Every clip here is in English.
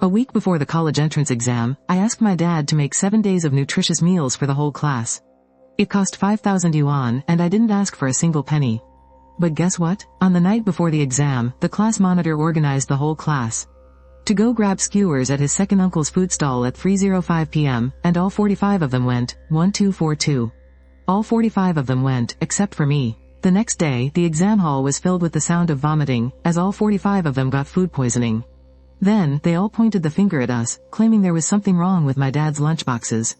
A week before the college entrance exam, I asked my dad to make 7 days of nutritious meals for the whole class. It cost 5,000 yuan, and I didn't ask for a single penny. But guess what? On the night before the exam, the class monitor organized the whole class to go grab skewers at his second uncle's food stall at 3:05 p.m., and all 45 of them went. 1242. All 45 of them went, except for me. The next day, the exam hall was filled with the sound of vomiting, as all 45 of them got food poisoning. Then, they all pointed the finger at us, claiming there was something wrong with my dad's lunchboxes.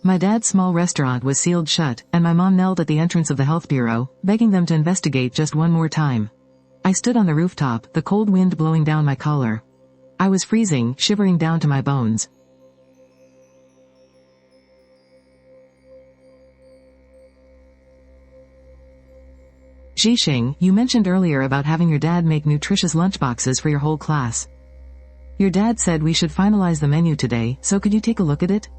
My dad's small restaurant was sealed shut, and my mom knelt at the entrance of the health bureau, begging them to investigate just one more time. I stood on the rooftop, the cold wind blowing down my collar. I was freezing, shivering down to my bones. Zhixing, you mentioned earlier about having your dad make nutritious lunchboxes for your whole class. Your dad said we should finalize the menu today, so could you take a look at it?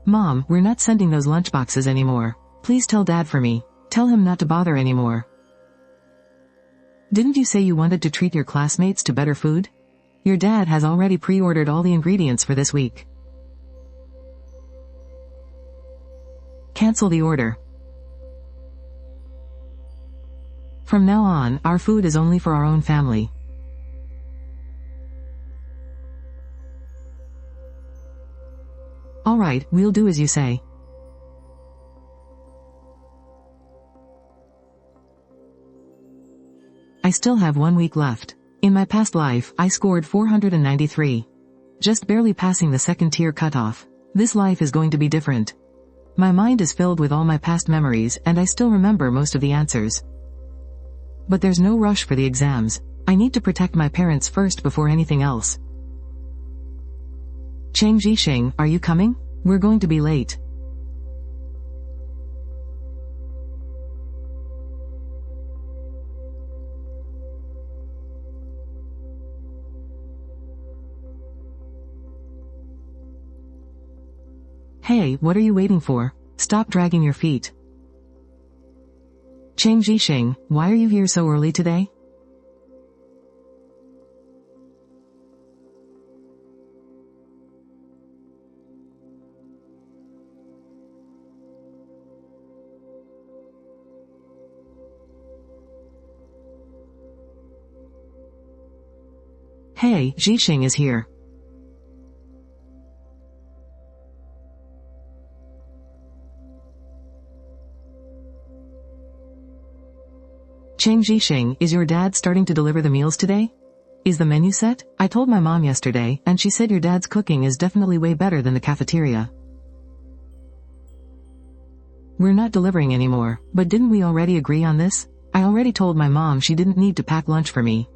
Mom, we're not sending those lunchboxes anymore. Please tell Dad for me. Tell him not to bother anymore. Didn't you say you wanted to treat your classmates to better food? Your dad has already pre-ordered all the ingredients for this week. Cancel the order. From now on, our food is only for our own family. Alright, we'll do as you say. I still have 1 week left. In my past life, I scored 493. Just barely passing the second tier cutoff. This life is going to be different. My mind is filled with all my past memories, and I still remember most of the answers. But there's no rush for the exams. I need to protect my parents first before anything else. Cheng Zhixing, are you coming? We're going to be late. Hey, what are you waiting for? Stop dragging your feet. Cheng Zhixing, why are you here so early today? Hey, Zhixing is here. Cheng Zhixing, is your dad starting to deliver the meals today? Is the menu set? I told my mom yesterday, and she said your dad's cooking is definitely way better than the cafeteria. We're not delivering anymore, but didn't we already agree on this? I already told my mom she didn't need to pack lunch for me.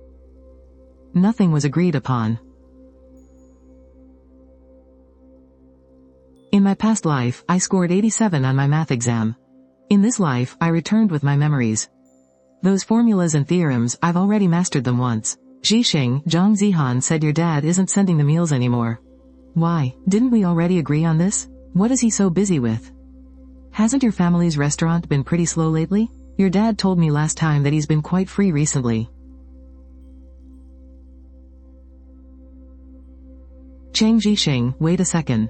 Nothing was agreed upon. In my past life, I scored 87 on my math exam. In this life, I returned with my memories. Those formulas and theorems, I've already mastered them once. Zhixing, Zhang Zihan said your dad isn't sending the meals anymore. Why? Didn't we already agree on this? What is he so busy with? Hasn't your family's restaurant been pretty slow lately? Your dad told me last time that he's been quite free recently. Cheng Zhixing, wait a second.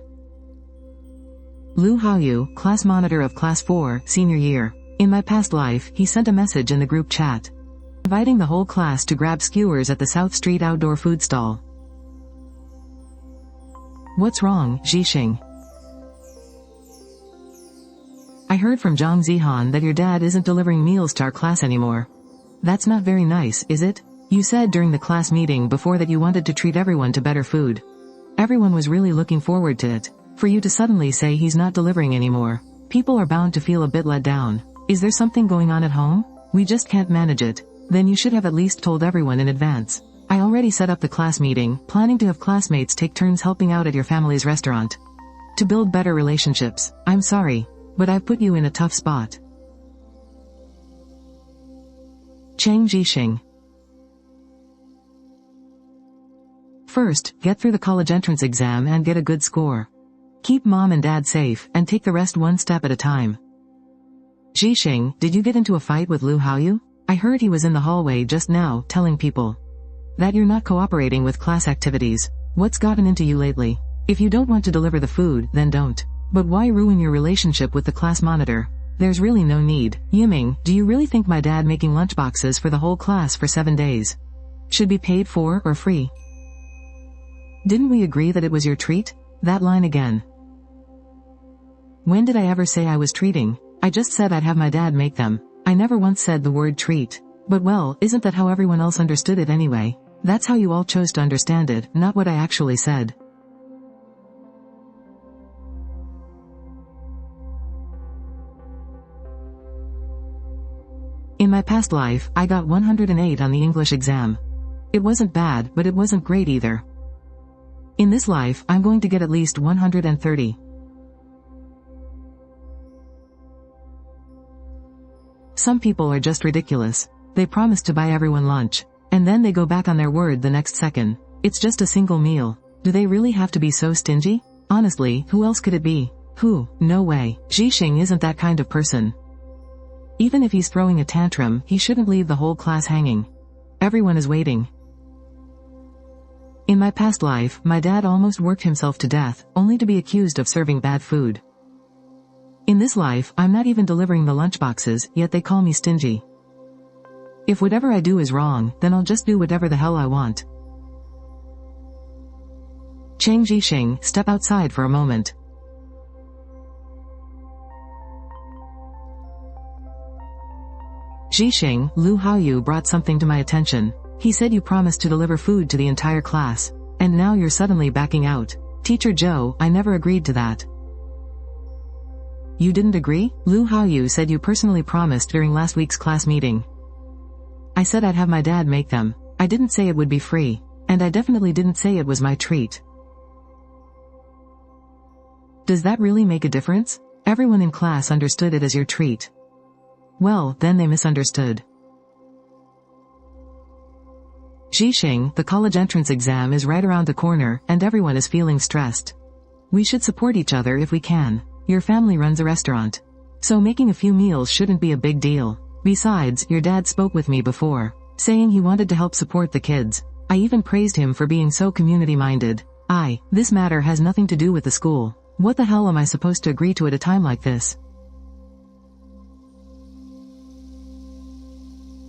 Lu Haoyu, class monitor of class 4, senior year. In my past life, he sent a message in the group chat, inviting the whole class to grab skewers at the South Street outdoor food stall. What's wrong, Zhixing? I heard from Zhang Zihan that your dad isn't delivering meals to our class anymore. That's not very nice, is it? You said during the class meeting before that you wanted to treat everyone to better food. Everyone was really looking forward to it. For you to suddenly say he's not delivering anymore, people are bound to feel a bit let down. Is there something going on at home? We just can't manage it. Then you should have at least told everyone in advance. I already set up the class meeting, planning to have classmates take turns helping out at your family's restaurant. To build better relationships. I'm sorry, but I've put you in a tough spot. Cheng Zhixing. First, get through the college entrance exam and get a good score. Keep mom and dad safe, and take the rest one step at a time. Jixing, did you get into a fight with Lu Haoyu? I heard he was in the hallway just now, telling people that you're not cooperating with class activities. What's gotten into you lately? If you don't want to deliver the food, then don't. But why ruin your relationship with the class monitor? There's really no need. Yiming, do you really think my dad making lunchboxes for the whole class for 7 days should be paid for or free? Didn't we agree that it was your treat? That line again. When did I ever say I was treating? I just said I'd have my dad make them. I never once said the word treat. But well, isn't that how everyone else understood it anyway? That's how you all chose to understand it, not what I actually said. In my past life, I got 108 on the English exam. It wasn't bad, but it wasn't great either. In this life, I'm going to get at least 130. Some people are just ridiculous. They promise to buy everyone lunch, and then they go back on their word the next second. It's just a single meal. Do they really have to be so stingy? Honestly, who else could it be? Who? No way. Jixing isn't that kind of person. Even if he's throwing a tantrum, he shouldn't leave the whole class hanging. Everyone is waiting. In my past life, my dad almost worked himself to death, only to be accused of serving bad food. In this life, I'm not even delivering the lunchboxes, yet they call me stingy. If whatever I do is wrong, then I'll just do whatever the hell I want. Chang Jixing, step outside for a moment. Jixing, Lu Haoyu brought something to my attention. He said you promised to deliver food to the entire class. And now you're suddenly backing out. Teacher Zhou, I never agreed to that. You didn't agree? Lu Haoyu said you personally promised during last week's class meeting. I said I'd have my dad make them. I didn't say it would be free. And I definitely didn't say it was my treat. Does that really make a difference? Everyone in class understood it as your treat. Well, then they misunderstood. Jixing, the college entrance exam is right around the corner, and everyone is feeling stressed. We should support each other if we can. Your family runs a restaurant. So making a few meals shouldn't be a big deal. Besides, your dad spoke with me before, saying he wanted to help support the kids. I even praised him for being so community-minded. This matter has nothing to do with the school. What the hell am I supposed to agree to at a time like this?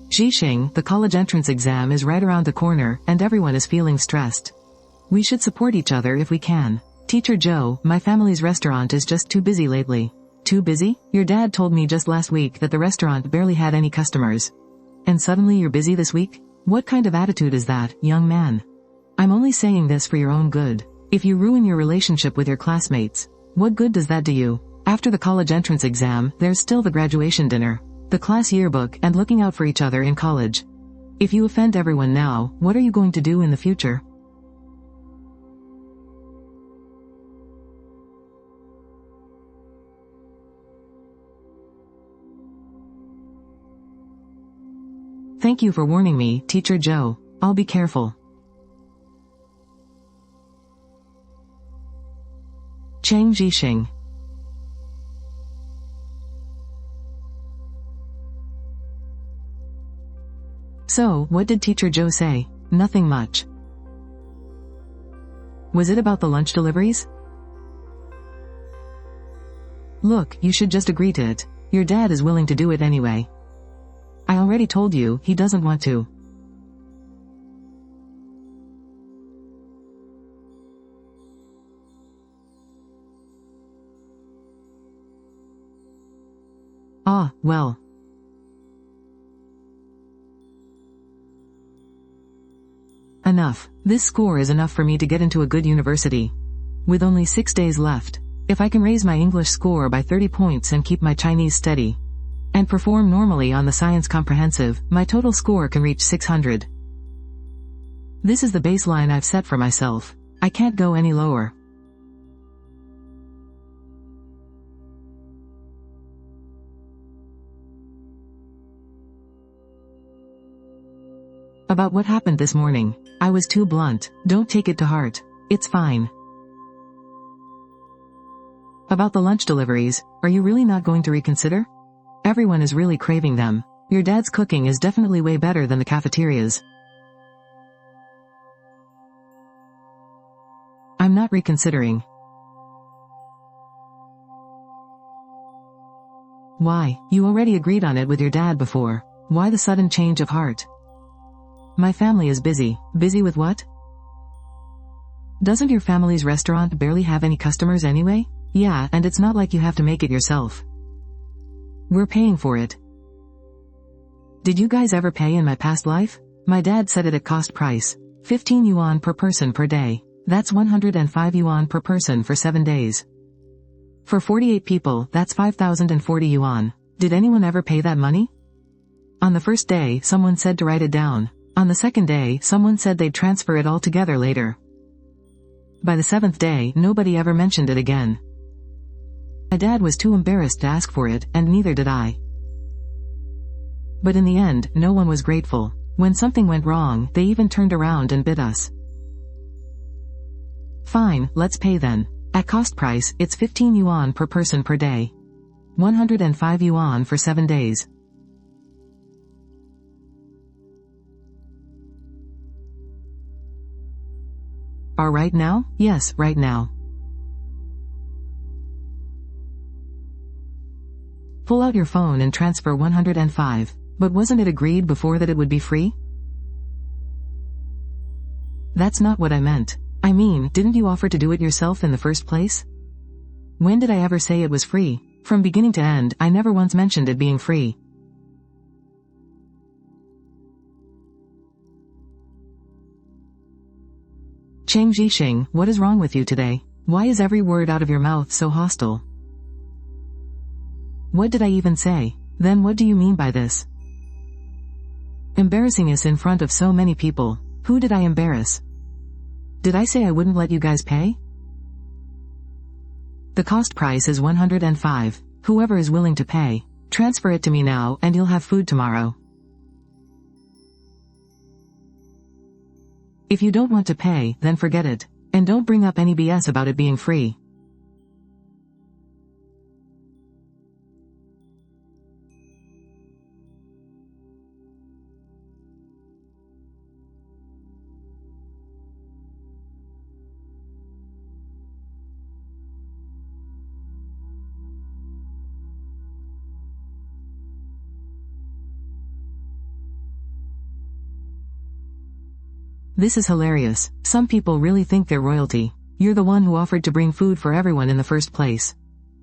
Jixing, the college entrance exam is right around the corner, and everyone is feeling stressed. We should support each other if we can. Teacher Zhou, my family's restaurant is just too busy lately. Too busy? Your dad told me just last week that the restaurant barely had any customers. And suddenly you're busy this week? What kind of attitude is that, young man? I'm only saying this for your own good. If you ruin your relationship with your classmates, what good does that do you? After the college entrance exam, there's still the graduation dinner, the class yearbook, and looking out for each other in college. If you offend everyone now, what are you going to do in the future? Thank you for warning me, Teacher Zhou. I'll be careful. Chang Jixing. So, what did Teacher Zhou say? Nothing much. Was it about the lunch deliveries? Look, you should just agree to it. Your dad is willing to do it anyway. I already told you, he doesn't want to. Well. Enough. This score is enough for me to get into a good university. With only 6 days left, if I can raise my English score by 30 points and keep my Chinese steady, and perform normally on the science comprehensive, my total score can reach 600. This is the baseline I've set for myself. I can't go any lower. About what happened this morning, I was too blunt. Don't take it to heart. It's fine. About the lunch deliveries, are you really not going to reconsider? Everyone is really craving them. Your dad's cooking is definitely way better than the cafeteria's. I'm not reconsidering. Why? You already agreed on it with your dad before. Why the sudden change of heart? My family is busy. Busy with what? Doesn't your family's restaurant barely have any customers anyway? Yeah, and it's not like you have to make it yourself. We're paying for it. Did you guys ever pay in my past life? My dad said it at cost price. 15 yuan per person per day. That's 105 yuan per person for 7 days. For 48 people, that's 5,040 yuan. Did anyone ever pay that money? On the first day, someone said to write it down. On the second day, someone said they'd transfer it all together later. By the 7th day, nobody ever mentioned it again. My dad was too embarrassed to ask for it, and neither did I. But in the end, no one was grateful. When something went wrong, they even turned around and bit us. Fine, let's pay then. At cost price, it's 15 yuan per person per day. 105 yuan for 7 days. Are right now? Yes, right now. Pull out your phone and transfer 105. But wasn't it agreed before that it would be free? That's not what I meant. I mean, didn't you offer to do it yourself in the first place? When did I ever say it was free? From beginning to end, I never once mentioned it being free. Cheng Zhixing, what is wrong with you today? Why is every word out of your mouth so hostile? What did I even say? Then what do you mean by this? Embarrassing us in front of so many people. Who did I embarrass? Did I say I wouldn't let you guys pay? The cost price is 105. Whoever is willing to pay, transfer it to me now and you'll have food tomorrow. If you don't want to pay, then forget it. And don't bring up any BS about it being free. This is hilarious. Some people really think they're royalty. You're the one who offered to bring food for everyone in the first place.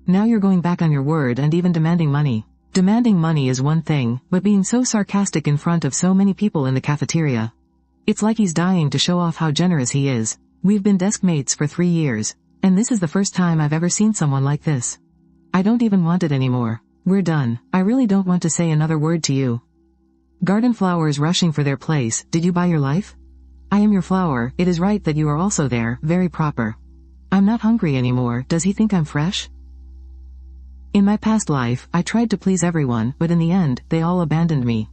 Now you're going back on your word and even demanding money. Demanding money is one thing, but being so sarcastic in front of so many people in the cafeteria. It's like he's dying to show off how generous he is. We've been desk mates for 3 years, and this is the first time I've ever seen someone like this. I don't even want it anymore. We're done. I really don't want to say another word to you. Garden flowers rushing for their place. Did you buy your life? I am your flower. It is right that you are also there, very proper. I'm not hungry anymore. Does he think I'm fresh? In my past life, I tried to please everyone, but in the end, they all abandoned me.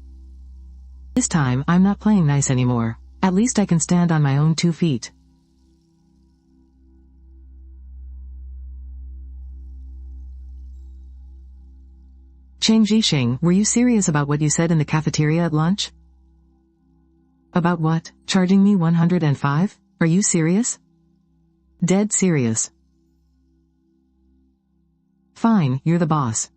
This time, I'm not playing nice anymore. At least I can stand on my own 2 feet. Cheng Zhixing, were you serious about what you said in the cafeteria at lunch? About what? Charging me 105? Are you serious? Dead serious. Fine, you're the boss.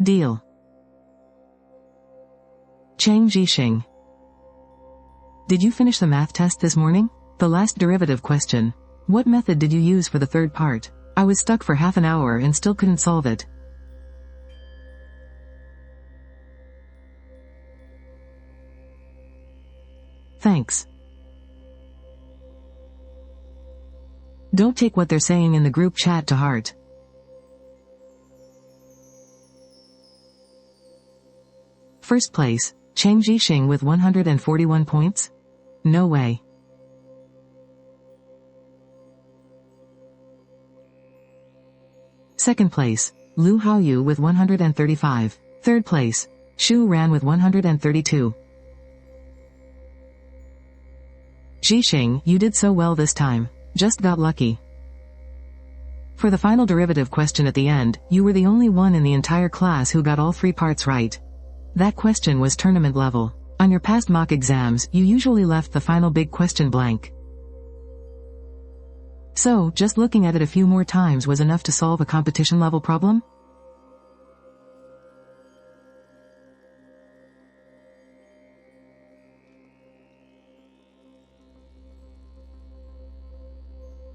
Deal. Cheng Zhixing. Did you finish the math test this morning? The last derivative question. What method did you use for the third part? I was stuck for half an hour and still couldn't solve it. Thanks. Don't take what they're saying in the group chat to heart. First place, Cheng Zhixing with 141 points? No way. Second place, Lu Haoyu with 135. Third place. Shu Ran with 132. Jixing, you did so well this time. Just got lucky. For the final derivative question at the end, you were the only one in the entire class who got all 3 parts right. That question was tournament level. On your past mock exams, you usually left the final big question blank. So, just looking at it a few more times was enough to solve a competition level problem?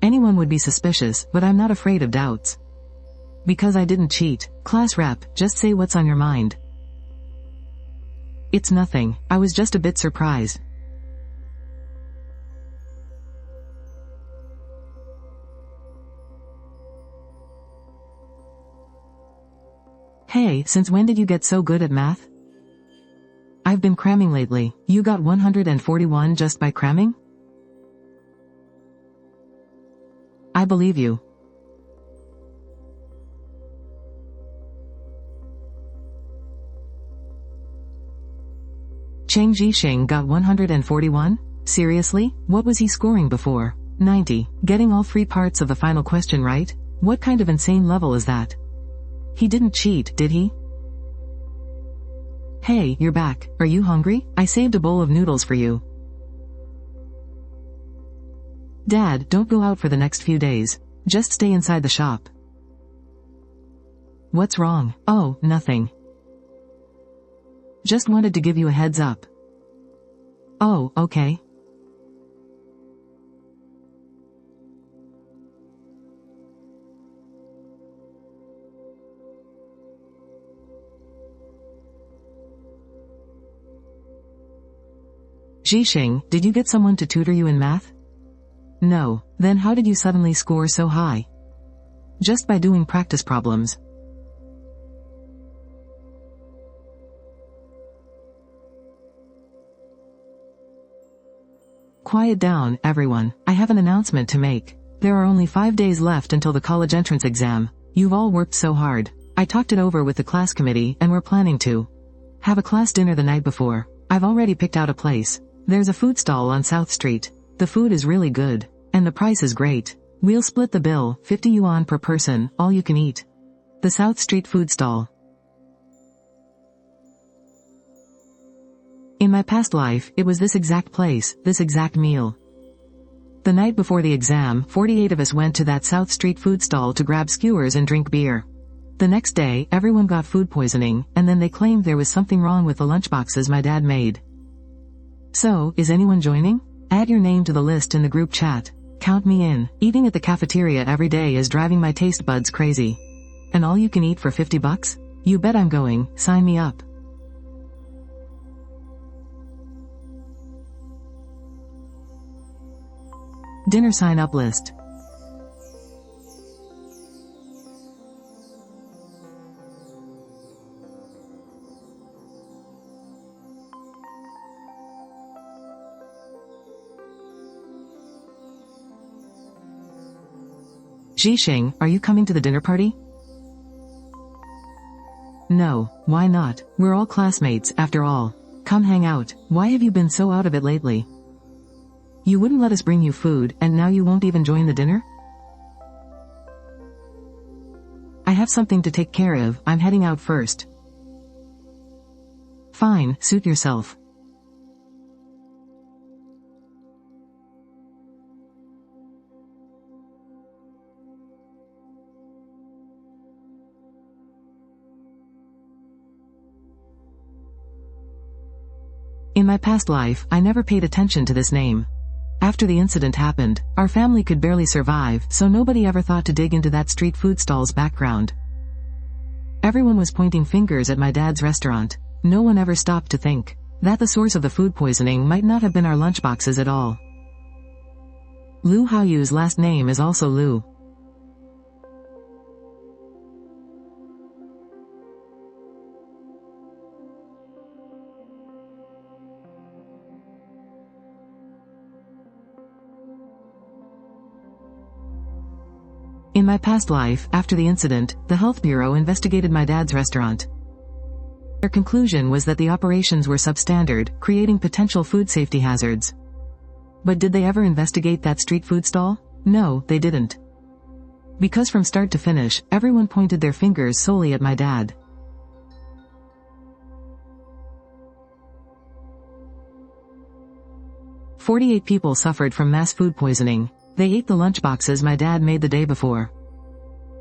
Anyone would be suspicious, but I'm not afraid of doubts. Because I didn't cheat. Class rep, just say what's on your mind. It's nothing, I was just a bit surprised. Hey, since when did you get so good at math? I've been cramming lately. You got 141 just by cramming? I believe you. Cheng Jixing got 141? Seriously? What was he scoring before? 90. Getting all 3 parts of the final question right? What kind of insane level is that? He didn't cheat, did he? Hey, you're back. Are you hungry? I saved a bowl of noodles for you. Dad, don't go out for the next few days. Just stay inside the shop. What's wrong? Oh, nothing. Just wanted to give you a heads up. Oh, okay. Jixing, did you get someone to tutor you in math? No. Then how did you suddenly score so high? Just by doing practice problems. Quiet down, everyone. I have an announcement to make. There are only 5 days left until the college entrance exam. You've all worked so hard. I talked it over with the class committee and we're planning to have a class dinner the night before. I've already picked out a place. There's a food stall on South Street. The food is really good. And the price is great. We'll split the bill, 50 yuan per person, all you can eat. The South Street food stall. In my past life, it was this exact place, this exact meal. The night before the exam, 48 of us went to that South Street food stall to grab skewers and drink beer. The next day, everyone got food poisoning, and then they claimed there was something wrong with the lunchboxes my dad made. So, is anyone joining? Add your name to the list in the group chat. Count me in. Eating at the cafeteria every day is driving my taste buds crazy. And all you can eat for 50 bucks? You bet I'm going, sign me up. Dinner sign-up list. Jixing, are you coming to the dinner party? No, why not? We're all classmates, after all. Come hang out. Why have you been so out of it lately? You wouldn't let us bring you food, and now you won't even join the dinner? I have something to take care of, I'm heading out first. Fine, suit yourself. In my past life, I never paid attention to this name. After the incident happened, our family could barely survive, so nobody ever thought to dig into that street food stall's background. Everyone was pointing fingers at my dad's restaurant. No one ever stopped to think that the source of the food poisoning might not have been our lunchboxes at all. Lu Haoyu's last name is also Lu. In my past life, after the incident, the Health Bureau investigated my dad's restaurant. Their conclusion was that the operations were substandard, creating potential food safety hazards. But did they ever investigate that street food stall? No, they didn't. Because from start to finish, everyone pointed their fingers solely at my dad. "48 people suffered from mass food poisoning. They ate the lunchboxes my dad made the day before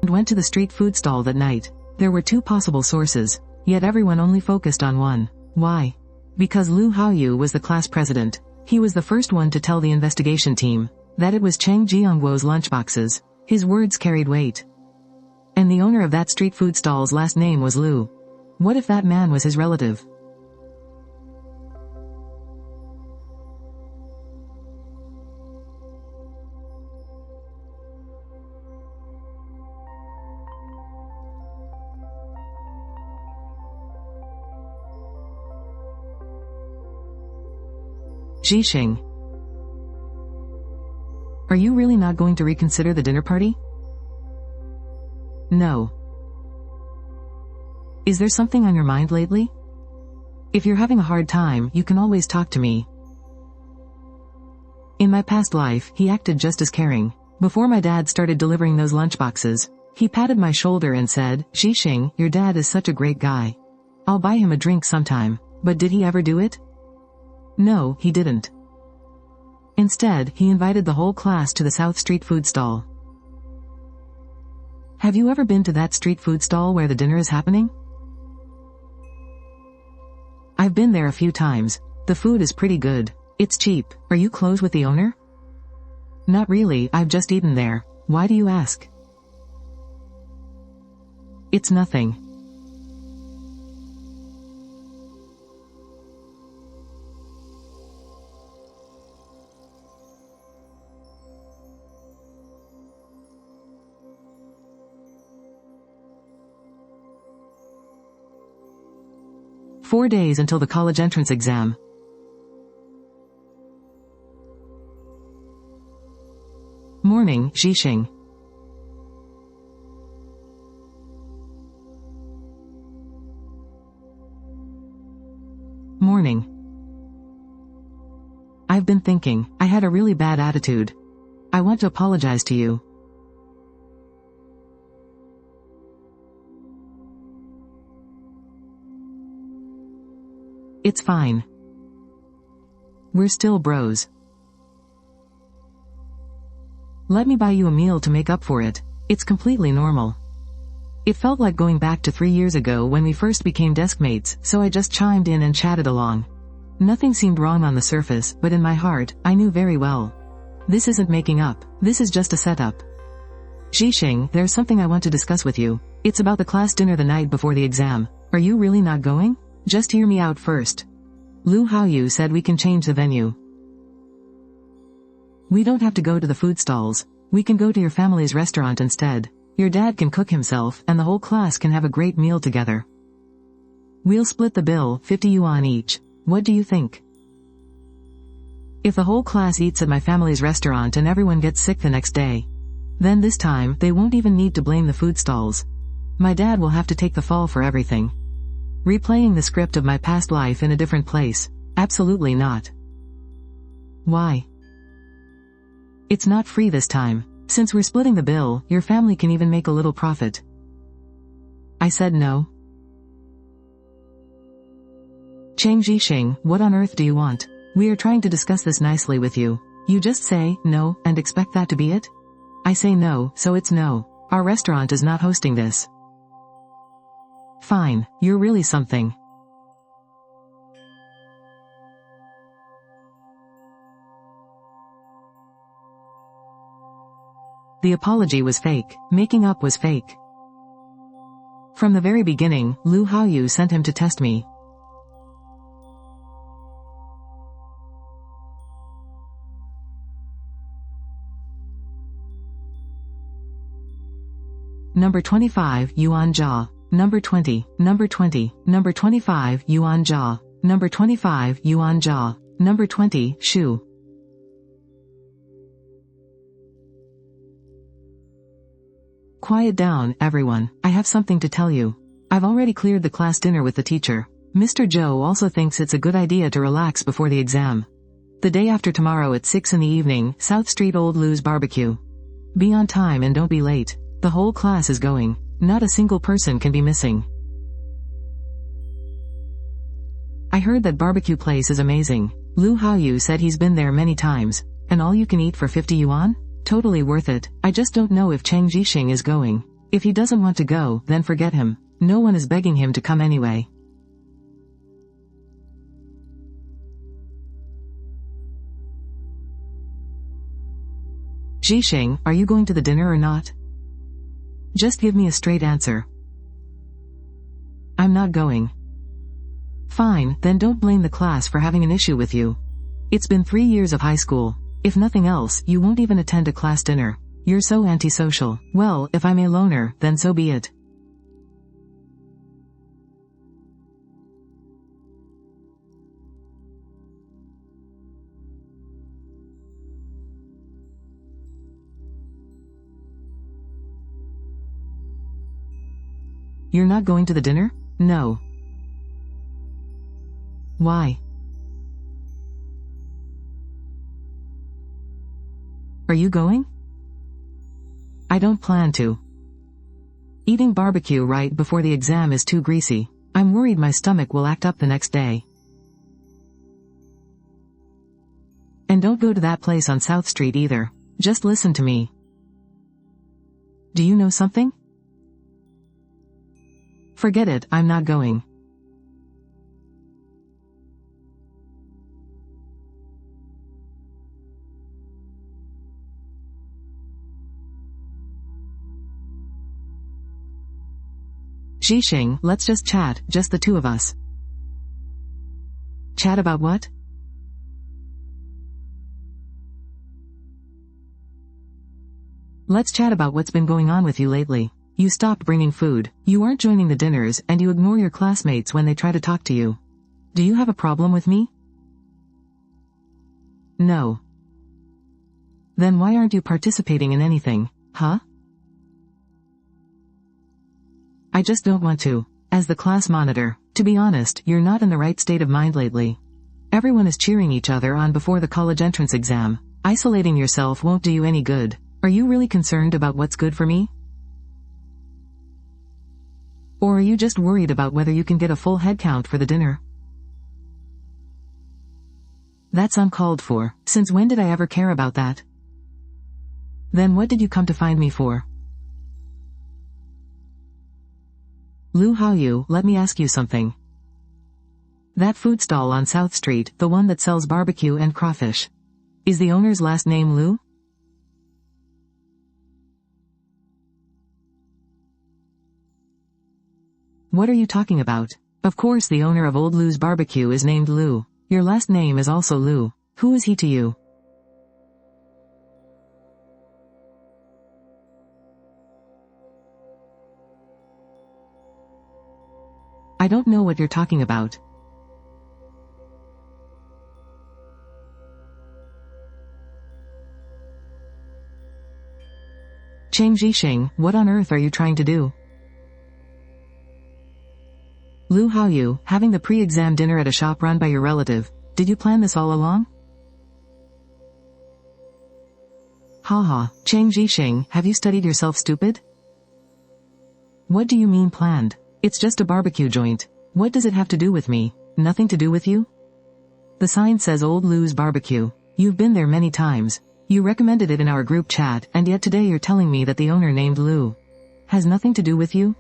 and went to the street food stall that night. There were 2 possible sources, yet everyone only focused on one. Why? Because Liu Haoyu was the class president. He was the first one to tell the investigation team that it was Cheng Jiangguo's lunchboxes. His words carried weight. And the owner of that street food stall's last name was Liu. What if that man was his relative? Zhixing. Are you really not going to reconsider the dinner party? No. Is there something on your mind lately? If you're having a hard time, you can always talk to me. In my past life, he acted just as caring. Before my dad started delivering those lunchboxes, he patted my shoulder and said, "Zhixing, your dad is such a great guy. I'll buy him a drink sometime." But did he ever do it? No, he didn't. Instead, he invited the whole class to the South Street food stall. Have you ever been to that street food stall where the dinner is happening? I've been there a few times. The food is pretty good. It's cheap. Are you close with the owner? Not really, I've just eaten there. Why do you ask? It's nothing. "4 days until the college entrance exam. Morning, Zhixing. Morning. I've been thinking, I had a really bad attitude. I want to apologize to you. It's fine. We're still bros. Let me buy you a meal to make up for it. It's completely normal." It felt like going back to 3 years ago when we first became deskmates, so I just chimed in and chatted along. Nothing seemed wrong on the surface, but in my heart, I knew very well. This isn't making up. This is just a setup. "Zhixing, there's something I want to discuss with you. It's about the class dinner the night before the exam. Are you really not going? Just hear me out first. Liu Haoyu said we can change the venue. We don't have to go to the food stalls. We can go to your family's restaurant instead. Your dad can cook himself, and the whole class can have a great meal together. We'll split the bill, 50 yuan each. What do you think? If the whole class eats at my family's restaurant and everyone gets sick the next day, then this time, they won't even need to blame the food stalls. My dad will have to take the fall for everything. Replaying the script of my past life in a different place? Absolutely not. Why? It's not free this time. Since we're splitting the bill, your family can even make a little profit." I said no. "Cheng Zhixing, what on earth do you want? We are trying to discuss this nicely with you. You just say, no, and expect that to be it? I say no, so it's no. Our restaurant is not hosting this." Fine, you're really something. The apology was fake. Making up was fake. From the very beginning, Liu Haoyu sent him to test me. Number 25, Yuan Jia. Number 20, number 20, number 25, Yuan Jia. Number 25, Yuan Jia. Number 20, Shu. Quiet down, everyone. I have something to tell you. I've already cleared the class dinner with the teacher. Mr. Joe also thinks it's a good idea to relax before the exam. The day after tomorrow at 6 in the evening, South Street Old Lou's Barbecue. Be on time and don't be late. The whole class is going. Not a single person can be missing. I heard that barbecue place is amazing. Lu Haoyu said he's been there many times. And all you can eat for 50 yuan? Totally worth it. I just don't know if Cheng Jixing is going. If he doesn't want to go, then forget him. No one is begging him to come anyway. Jixing, are you going to the dinner or not? Just give me a straight answer. I'm not going. Fine, then don't blame the class for having an issue with you. It's been 3 years of high school. If nothing else, you won't even attend a class dinner. You're so antisocial. Well, if I'm a loner, then so be it. You're not going to the dinner? No. Why? Are you going? I don't plan to. Eating barbecue right before the exam is too greasy. I'm worried my stomach will act up the next day. And don't go to that place on South Street either. Just listen to me. Do you know something? Forget it, I'm not going. Jixing, let's just chat, just the two of us. Chat about what? Let's chat about what's been going on with you lately. You stopped bringing food, you aren't joining the dinners, and you ignore your classmates when they try to talk to you. Do you have a problem with me? No. Then why aren't you participating in anything, huh? I just don't want to. As the class monitor, to be honest, you're not in the right state of mind lately. Everyone is cheering each other on before the college entrance exam. Isolating yourself won't do you any good. Are you really concerned about what's good for me? Or are you just worried about whether you can get a full head count for the dinner? That's uncalled for. Since when did I ever care about that? Then what did you come to find me for? Lu Haoyu, let me ask you something. That food stall on South Street, the one that sells barbecue and crawfish. Is the owner's last name Lu? What are you talking about? Of course the owner of Old Lou's Barbecue is named Lu. Your last name is also Lu. Who is he to you? I don't know what you're talking about. Cheng Jixing, what on earth are you trying to do? Lu Haoyu, having the pre-exam dinner at a shop run by your relative. Did you plan this all along? Haha, Cheng Jixing, have you studied yourself stupid? What do you mean planned? It's just a barbecue joint. What does it have to do with me? Nothing to do with you? The sign says Old Lou's Barbecue. You've been there many times. You recommended it in our group chat, and yet today you're telling me that the owner named Lu has nothing to do with you?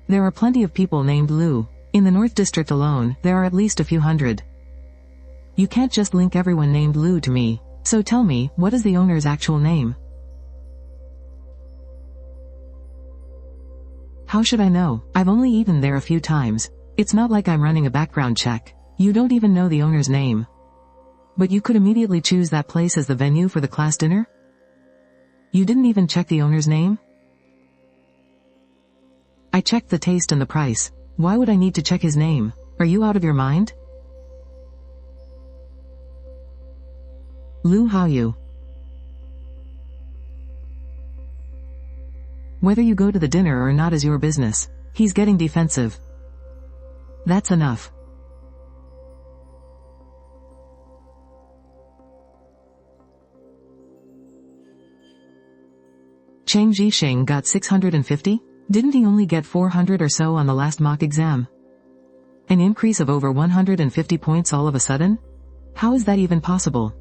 There are plenty of people named Lu. In the North District alone, there are at least a few hundred. You can't just link everyone named Lu to me. So tell me, what is the owner's actual name? How should I know? I've only eaten there a few times. It's not like I'm running a background check. You don't even know the owner's name. But you could immediately choose that place as the venue for the class dinner? You didn't even check the owner's name? I checked the taste and the price. Why would I need to check his name? Are you out of your mind? Lu Haoyu. Whether you go to the dinner or not is your business. He's getting defensive. That's enough. Cheng Zhixing got 650? Didn't he only get 400 or so on the last mock exam? An increase of over 150 points all of a sudden? How is that even possible?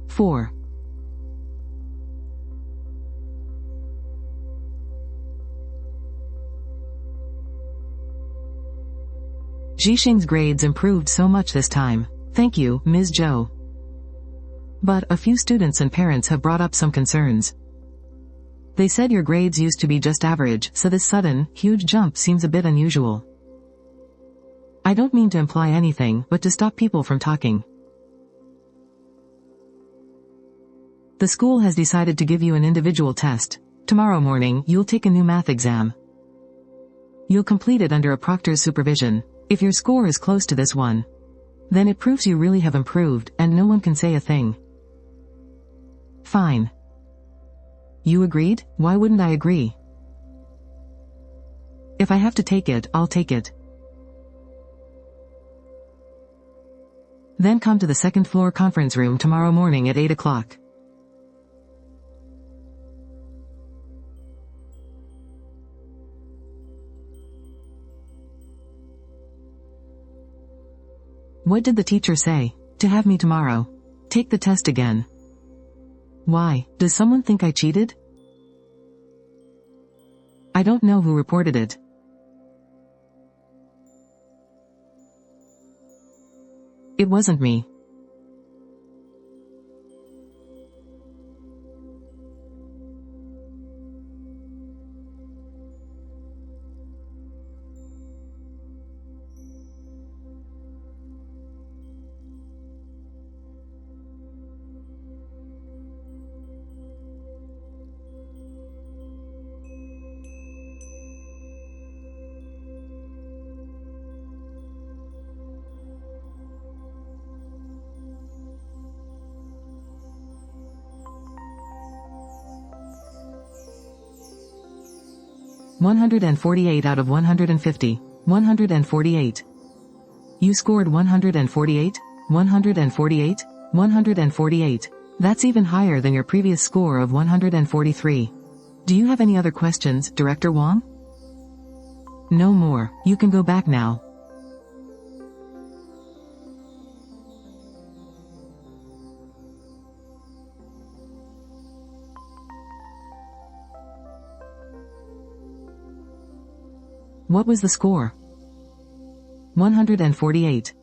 Four. Zhixing's grades improved so much this time. Thank you, Ms. Zhou. But a few students and parents have brought up some concerns. They said your grades used to be just average, so this sudden, huge jump seems a bit unusual. I don't mean to imply anything, but to stop people from talking. The school has decided to give you an individual test. Tomorrow morning, you'll take a new math exam. You'll complete it under a proctor's supervision. If your score is close to this one, then it proves you really have improved, and no one can say a thing. Fine. You agreed? Why wouldn't I agree? If I have to take it, I'll take it. Then come to the second floor conference room tomorrow morning at 8 o'clock. What did the teacher say? To have me tomorrow. Take the test again. Why? Does someone think I cheated? I don't know who reported it. It wasn't me. "148 out of 150. 148. You scored 148? 148? 148. That's even higher than your previous score of 143. Do you have any other questions, Director Wang? No more. You can go back now." What was the score? 148.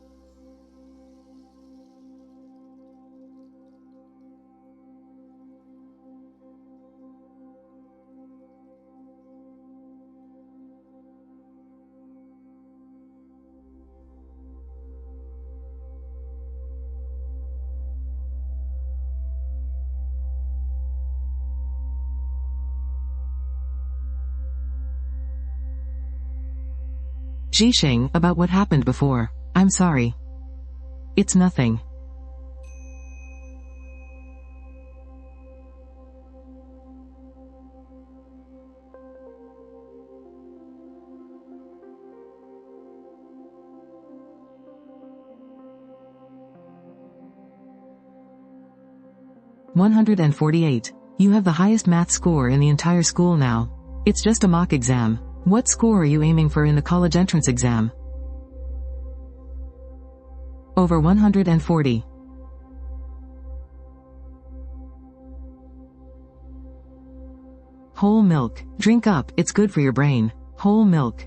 Zhixing, about what happened before. I'm sorry. It's nothing. "148. You have the highest math score in the entire school now. It's just a mock exam. What score are you aiming for in the college entrance exam?" Over 140. Whole milk. Drink up, it's good for your brain. Whole milk.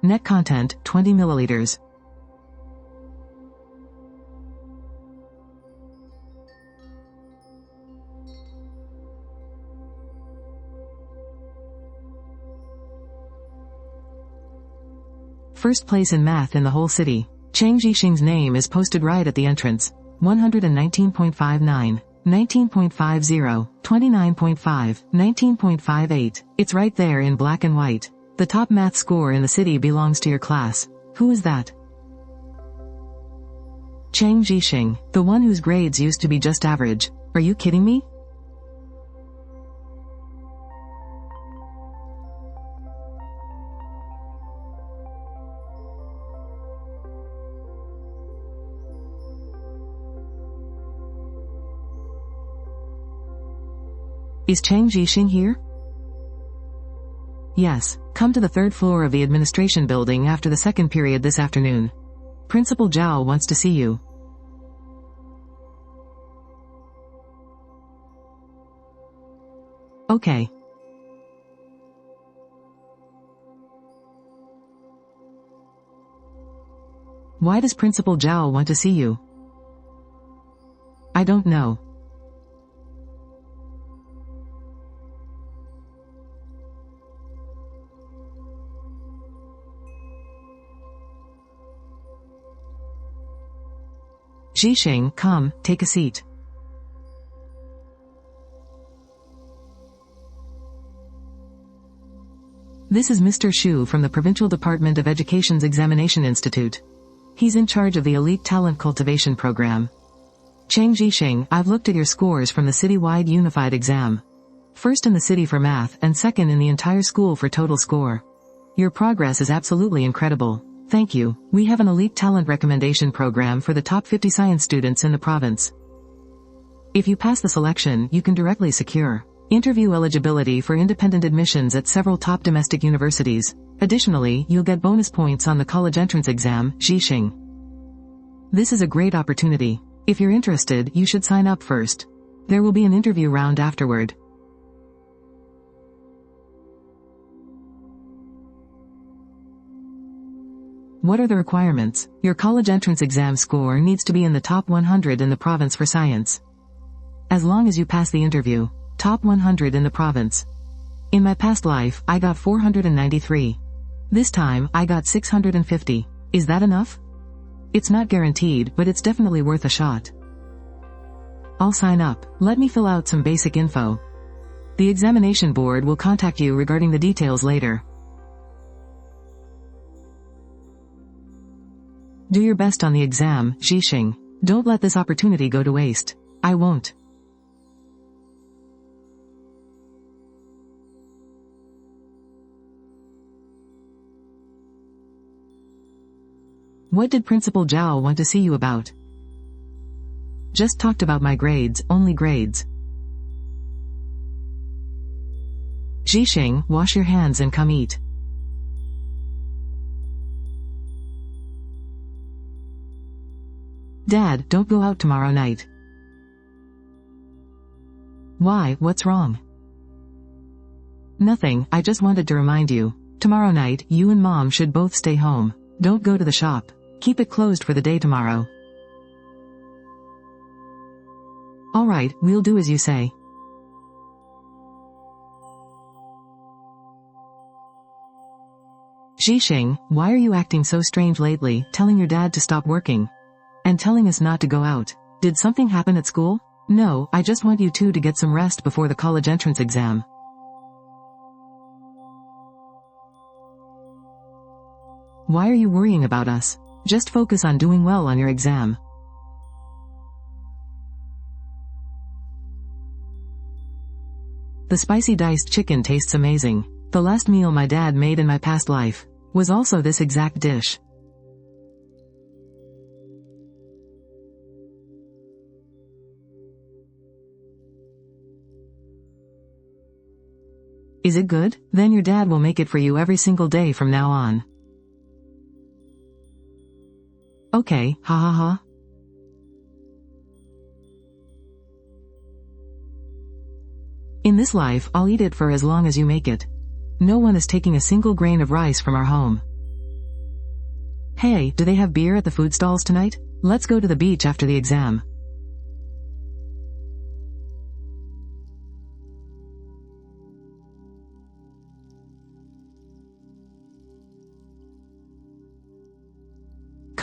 Net content, 20 milliliters. First place in math in the whole city. Cheng Zhixing's name is posted right at the entrance. 119.59, 19.50, 29.5, 19.58. It's right there in black and white. The top math score in the city belongs to your class. Who is that? Chang Jixing, the one whose grades used to be just average. Are you kidding me? Is Chang Jixing here? Yes, come to the third floor of the administration building after the second period this afternoon. Principal Zhao wants to see you. Okay. Why does Principal Zhao want to see you? I don't know. Jixing, come, take a seat. This is Mr. Xu from the Provincial Department of Education's Examination Institute. He's in charge of the Elite Talent Cultivation Program. Chang Jixing, I've looked at your scores from the citywide unified exam. First in the city for math and second in the entire school for total score. Your progress is absolutely incredible. Thank you. We have an elite talent recommendation program for the top 50 science students in the province. If you pass the selection, you can directly secure interview eligibility for independent admissions at several top domestic universities. Additionally, you'll get bonus points on the college entrance exam, Jixing. This is a great opportunity. If you're interested, you should sign up first. There will be an interview round afterward. What are the requirements? Your college entrance exam score needs to be in the top 100 in the province for science. As long as you pass the interview, top 100 in the province. In my past life, I got 493. This time, I got 650. Is that enough? It's not guaranteed, but it's definitely worth a shot. I'll sign up. Let me fill out some basic info. The examination board will contact you regarding the details later. Do your best on the exam, Jixing. Don't let this opportunity go to waste. I won't. What did Principal Zhao want to see you about? Just talked about my grades, only grades. Jixing, wash your hands and come eat. Dad, don't go out tomorrow night. Why, what's wrong? Nothing, I just wanted to remind you. Tomorrow night, you and Mom should both stay home. Don't go to the shop. Keep it closed for the day tomorrow. Alright, we'll do as you say. Jixing, why are you acting so strange lately, telling your dad to stop working? And telling us not to go out. Did something happen at school? No, I just want you two to get some rest before the college entrance exam. Why are you worrying about us? Just focus on doing well on your exam. The spicy diced chicken tastes amazing. The last meal my dad made in my past life was also this exact dish. Is it good? Then your dad will make it for you every single day from now on. Okay, ha ha ha. In this life, I'll eat it for as long as you make it. No one is taking a single grain of rice from our home. Hey, do they have beer at the food stalls tonight? Let's go to the beach after the exam.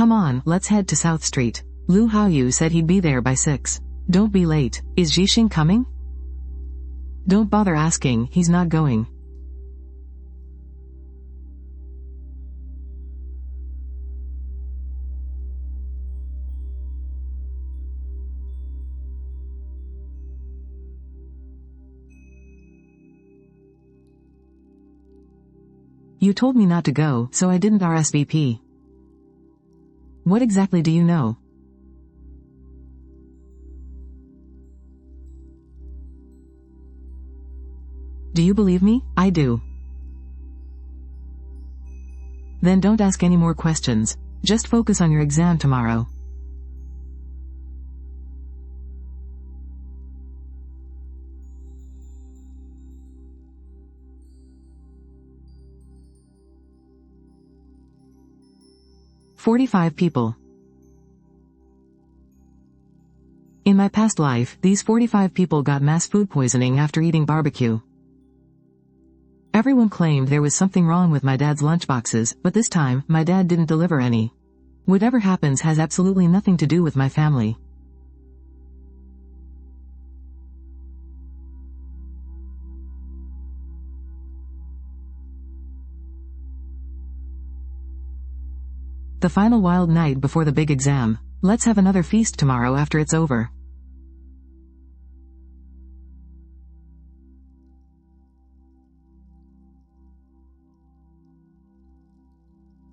Come on, let's head to South Street. Lu Haoyu said he'd be there by 6. Don't be late. Is Jixing coming? Don't bother asking, he's not going. You told me not to go, so I didn't RSVP. What exactly do you know? Do you believe me? I do. Then don't ask any more questions. Just focus on your exam tomorrow. "45 people. In my past life, these 45 people got mass food poisoning after eating barbecue. Everyone claimed there was something wrong with my dad's lunchboxes, but this time, my dad didn't deliver any. Whatever happens has absolutely nothing to do with my family. The final wild night before the big exam. Let's have another feast tomorrow after it's over.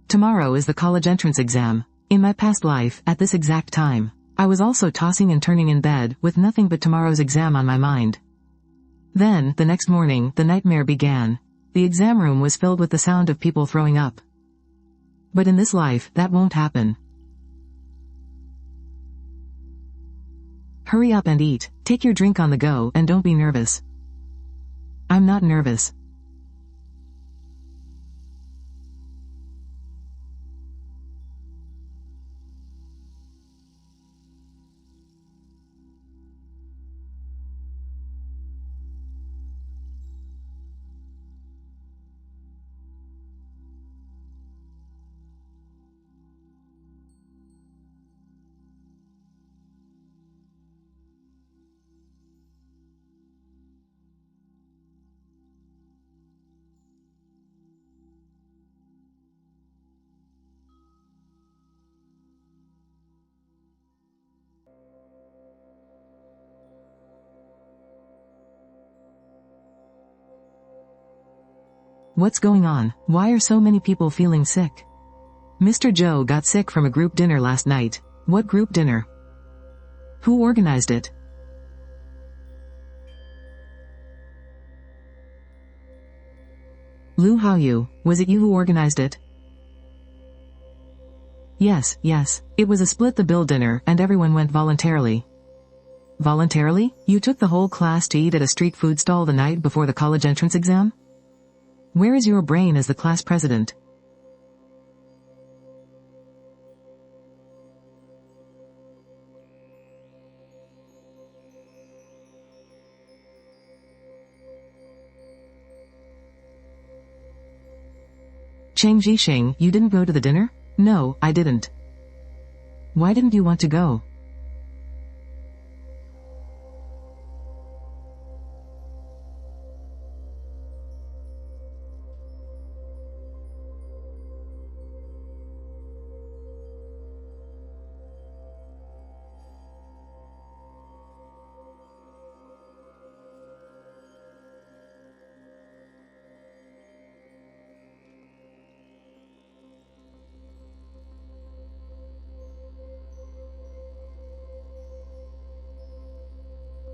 Tomorrow is the college entrance exam. In my past life, at this exact time, I was also tossing and turning in bed, with nothing but tomorrow's exam on my mind. Then, the next morning, the nightmare began. The exam room was filled with the sound of people throwing up. But in this life, that won't happen. Hurry up and eat, take your drink on the go, and don't be nervous. I'm not nervous. What's going on? Why are so many people feeling sick? Mr. Joe got sick from a group dinner last night. What group dinner? Who organized it? Lu Haoyu, was it you who organized it? Yes. It was a split-the-bill dinner, and everyone went voluntarily. Voluntarily? You took the whole class to eat at a street food stall the night before the college entrance exam? Where is your brain as the class president? Cheng Jixing, you didn't go to the dinner? No, I didn't. Why didn't you want to go?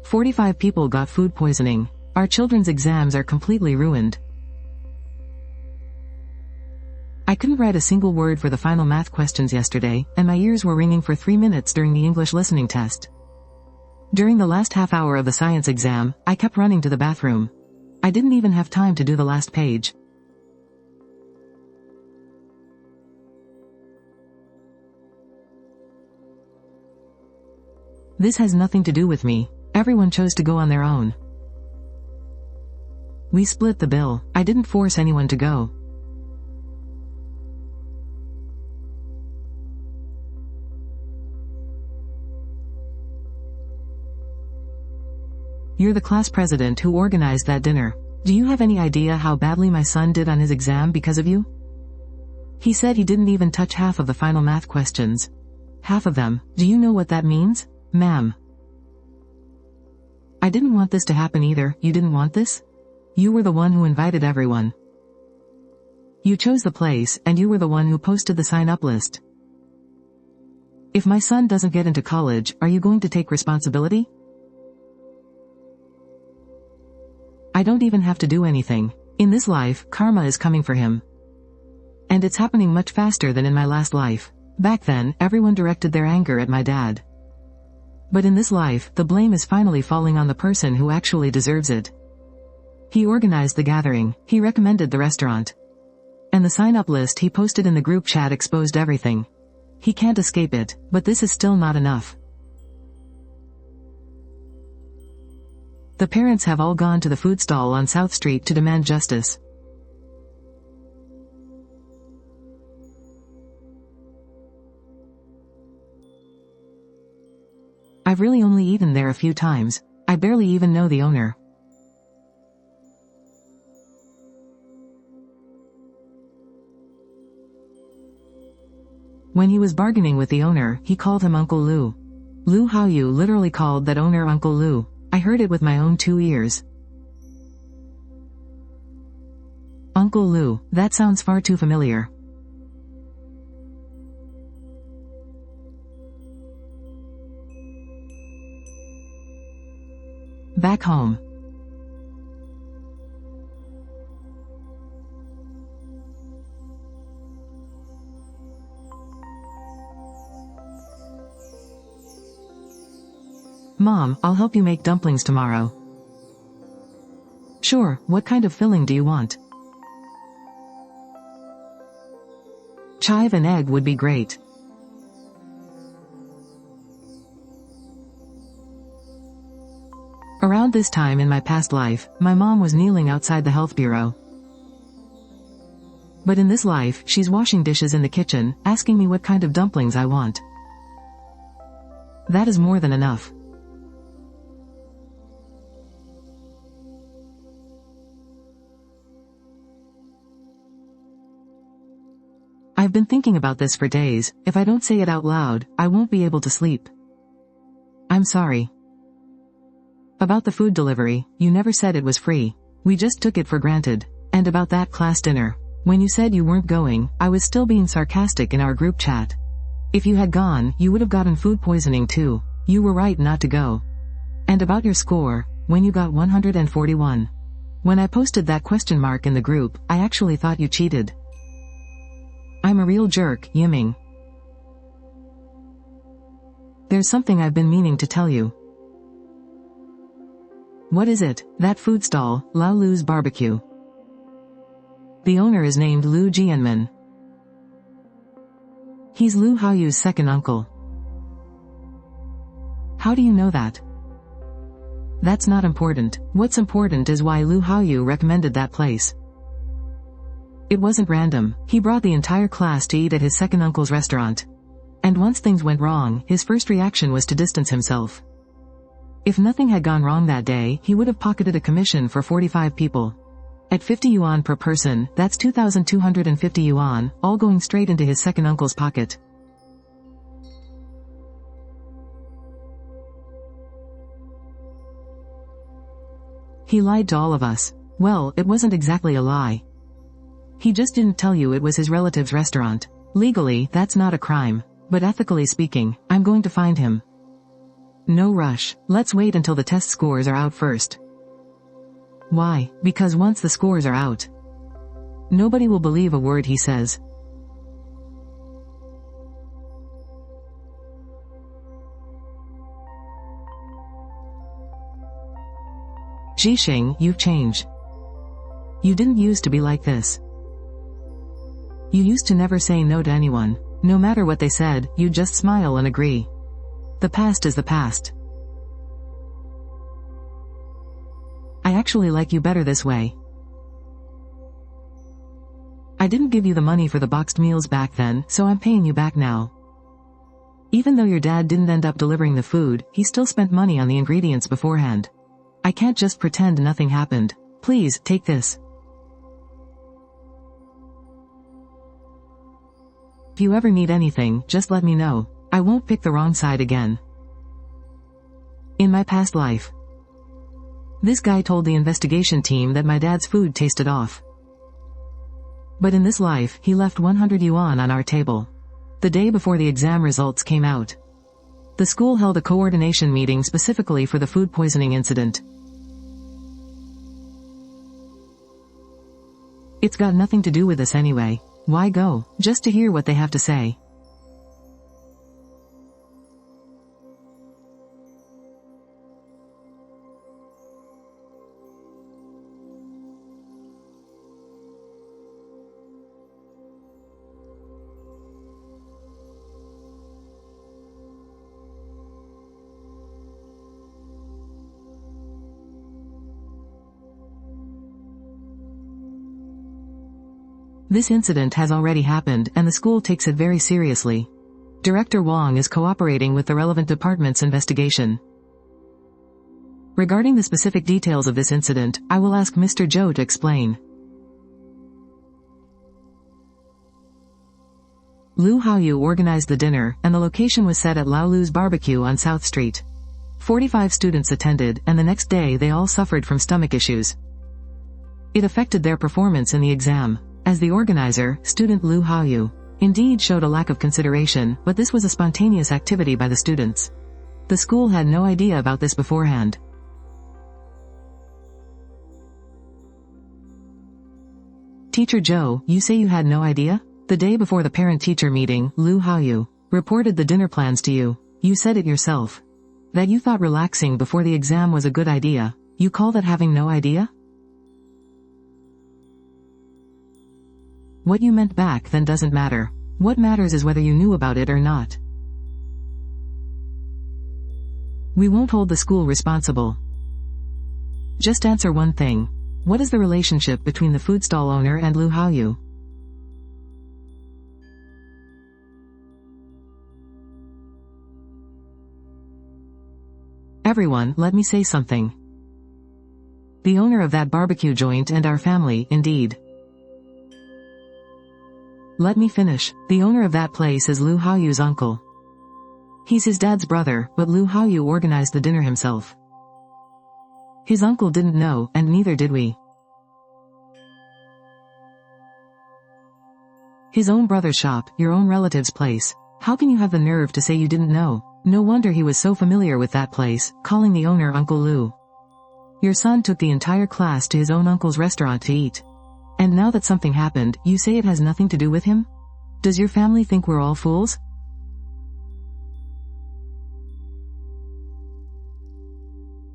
"45 people got food poisoning. Our children's exams are completely ruined." I couldn't write a single word for the final math questions yesterday, and my ears were ringing for 3 minutes during the English listening test. During the last half hour of the science exam, I kept running to the bathroom. I didn't even have time to do the last page. This has nothing to do with me. Everyone chose to go on their own. We split the bill. I didn't force anyone to go. You're the class president who organized that dinner. Do you have any idea how badly my son did on his exam because of you? He said he didn't even touch half of the final math questions. Half of them. Do you know what that means? Ma'am. I didn't want this to happen either. You didn't want this? You were the one who invited everyone. You chose the place, and you were the one who posted the sign-up list. If my son doesn't get into college, are you going to take responsibility? I don't even have to do anything. In this life, karma is coming for him. And it's happening much faster than in my last life. Back then, everyone directed their anger at my dad. But in this life, the blame is finally falling on the person who actually deserves it. He organized the gathering, he recommended the restaurant. And the sign-up list he posted in the group chat exposed everything. He can't escape it, but this is still not enough. The parents have all gone to the food stall on South Street to demand justice. I've really only eaten there a few times. I barely even know the owner. When he was bargaining with the owner, he called him Uncle Lou. Lu Haoyu literally called that owner Uncle Lou. I heard it with my own 2 ears. Uncle Lou, that sounds far too familiar. Back home. Mom, I'll help you make dumplings tomorrow. Sure, what kind of filling do you want? Chive and egg would be great. Around this time in my past life, my mom was kneeling outside the health bureau. But in this life, she's washing dishes in the kitchen, asking me what kind of dumplings I want. That is more than enough. I've been thinking about this for days. If I don't say it out loud, I won't be able to sleep. I'm sorry. About the food delivery, you never said it was free. We just took it for granted. And about that class dinner. When you said you weren't going, I was still being sarcastic in our group chat. If you had gone, you would have gotten food poisoning too. You were right not to go. And about your score, when you got 141. When I posted that question mark in the group, I actually thought you cheated. I'm a real jerk, Yiming. There's something I've been meaning to tell you. What is it? That food stall, Lao Lu's Barbecue. The owner is named Lu Jianmin. He's Lu Haoyu's second uncle. How do you know that? That's not important. What's important is why Lu Haoyu recommended that place. It wasn't random. He brought the entire class to eat at his second uncle's restaurant. And once things went wrong, his first reaction was to distance himself. If nothing had gone wrong that day, he would have pocketed a commission for 45 people. At 50 yuan per person, that's 2,250 yuan, all going straight into his second uncle's pocket. He lied to all of us. Well, it wasn't exactly a lie. He just didn't tell you it was his relative's restaurant. Legally, that's not a crime. But ethically speaking, I'm going to find him. No rush. Let's wait until the test scores are out first. Why? Because once the scores are out, nobody will believe a word he says. Jixing, you've changed. You didn't used to be like this. You used to never say no to anyone. No matter what they said, you'd just smile and agree. The past is the past. I actually like you better this way. I didn't give you the money for the boxed meals back then, so I'm paying you back now. Even though your dad didn't end up delivering the food, he still spent money on the ingredients beforehand. I can't just pretend nothing happened. Please, take this. If you ever need anything, just let me know. I won't pick the wrong side again. In my past life, this guy told the investigation team that my dad's food tasted off. But in this life, he left 100 yuan on our table. The day before the exam results came out. The school held a coordination meeting specifically for the food poisoning incident. It's got nothing to do with us anyway. Why go, just to hear what they have to say? This incident has already happened and the school takes it very seriously. Director Wang is cooperating with the relevant department's investigation. Regarding the specific details of this incident, I will ask Mr. Zhou to explain. Lu Haoyu organized the dinner, and the location was set at Lao Lu's barbecue on South Street. 45 students attended, and the next day they all suffered from stomach issues. It affected their performance in the exam. As the organizer, student Lu Haoyu indeed showed a lack of consideration, but this was a spontaneous activity by the students. The school had no idea about this beforehand. Teacher Zhou, you say you had no idea? The day before the parent-teacher meeting, Lu Haoyu reported the dinner plans to you. You said it yourself. That you thought relaxing before the exam was a good idea. You call that having no idea? What you meant back then doesn't matter. What matters is whether you knew about it or not. We won't hold the school responsible. Just answer one thing. What is the relationship between the food stall owner and Lu Haoyu? Everyone, let me say something. The owner of that barbecue joint and our family, indeed. Let me finish. The owner of that place is Lu Haoyu's uncle. He's his dad's brother, but Lu Haoyu organized the dinner himself. His uncle didn't know, and neither did we. His own brother's shop, your own relative's place. How can you have the nerve to say you didn't know? No wonder he was so familiar with that place, calling the owner Uncle Lu. Your son took the entire class to his own uncle's restaurant to eat. And now that something happened, you say it has nothing to do with him? Does your family think we're all fools?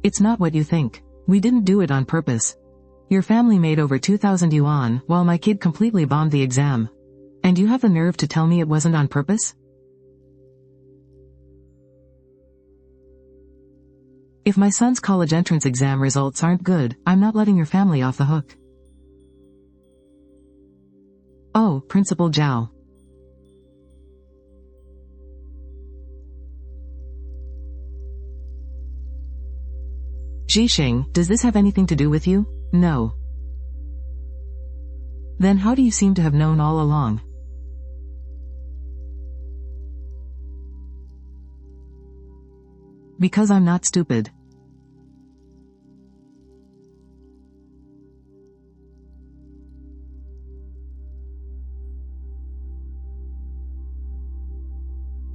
It's not what you think. We didn't do it on purpose. Your family made over 2,000 yuan, while my kid completely bombed the exam. And you have the nerve to tell me it wasn't on purpose? If my son's college entrance exam results aren't good, I'm not letting your family off the hook. Oh, Principal Zhao. Zhixing, does this have anything to do with you? No. Then how do you seem to have known all along? Because I'm not stupid.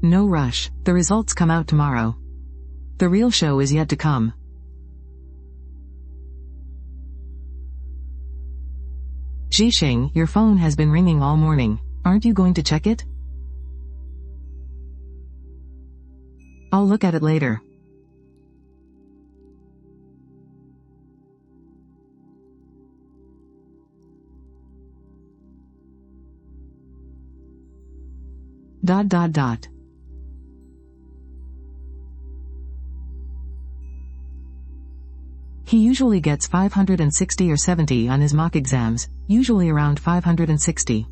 No rush. The results come out tomorrow. The real show is yet to come. Zhixing, your phone has been ringing all morning. Aren't you going to check it? I'll look at it later. ... He usually gets 560 or 70 on his mock exams, usually around 560.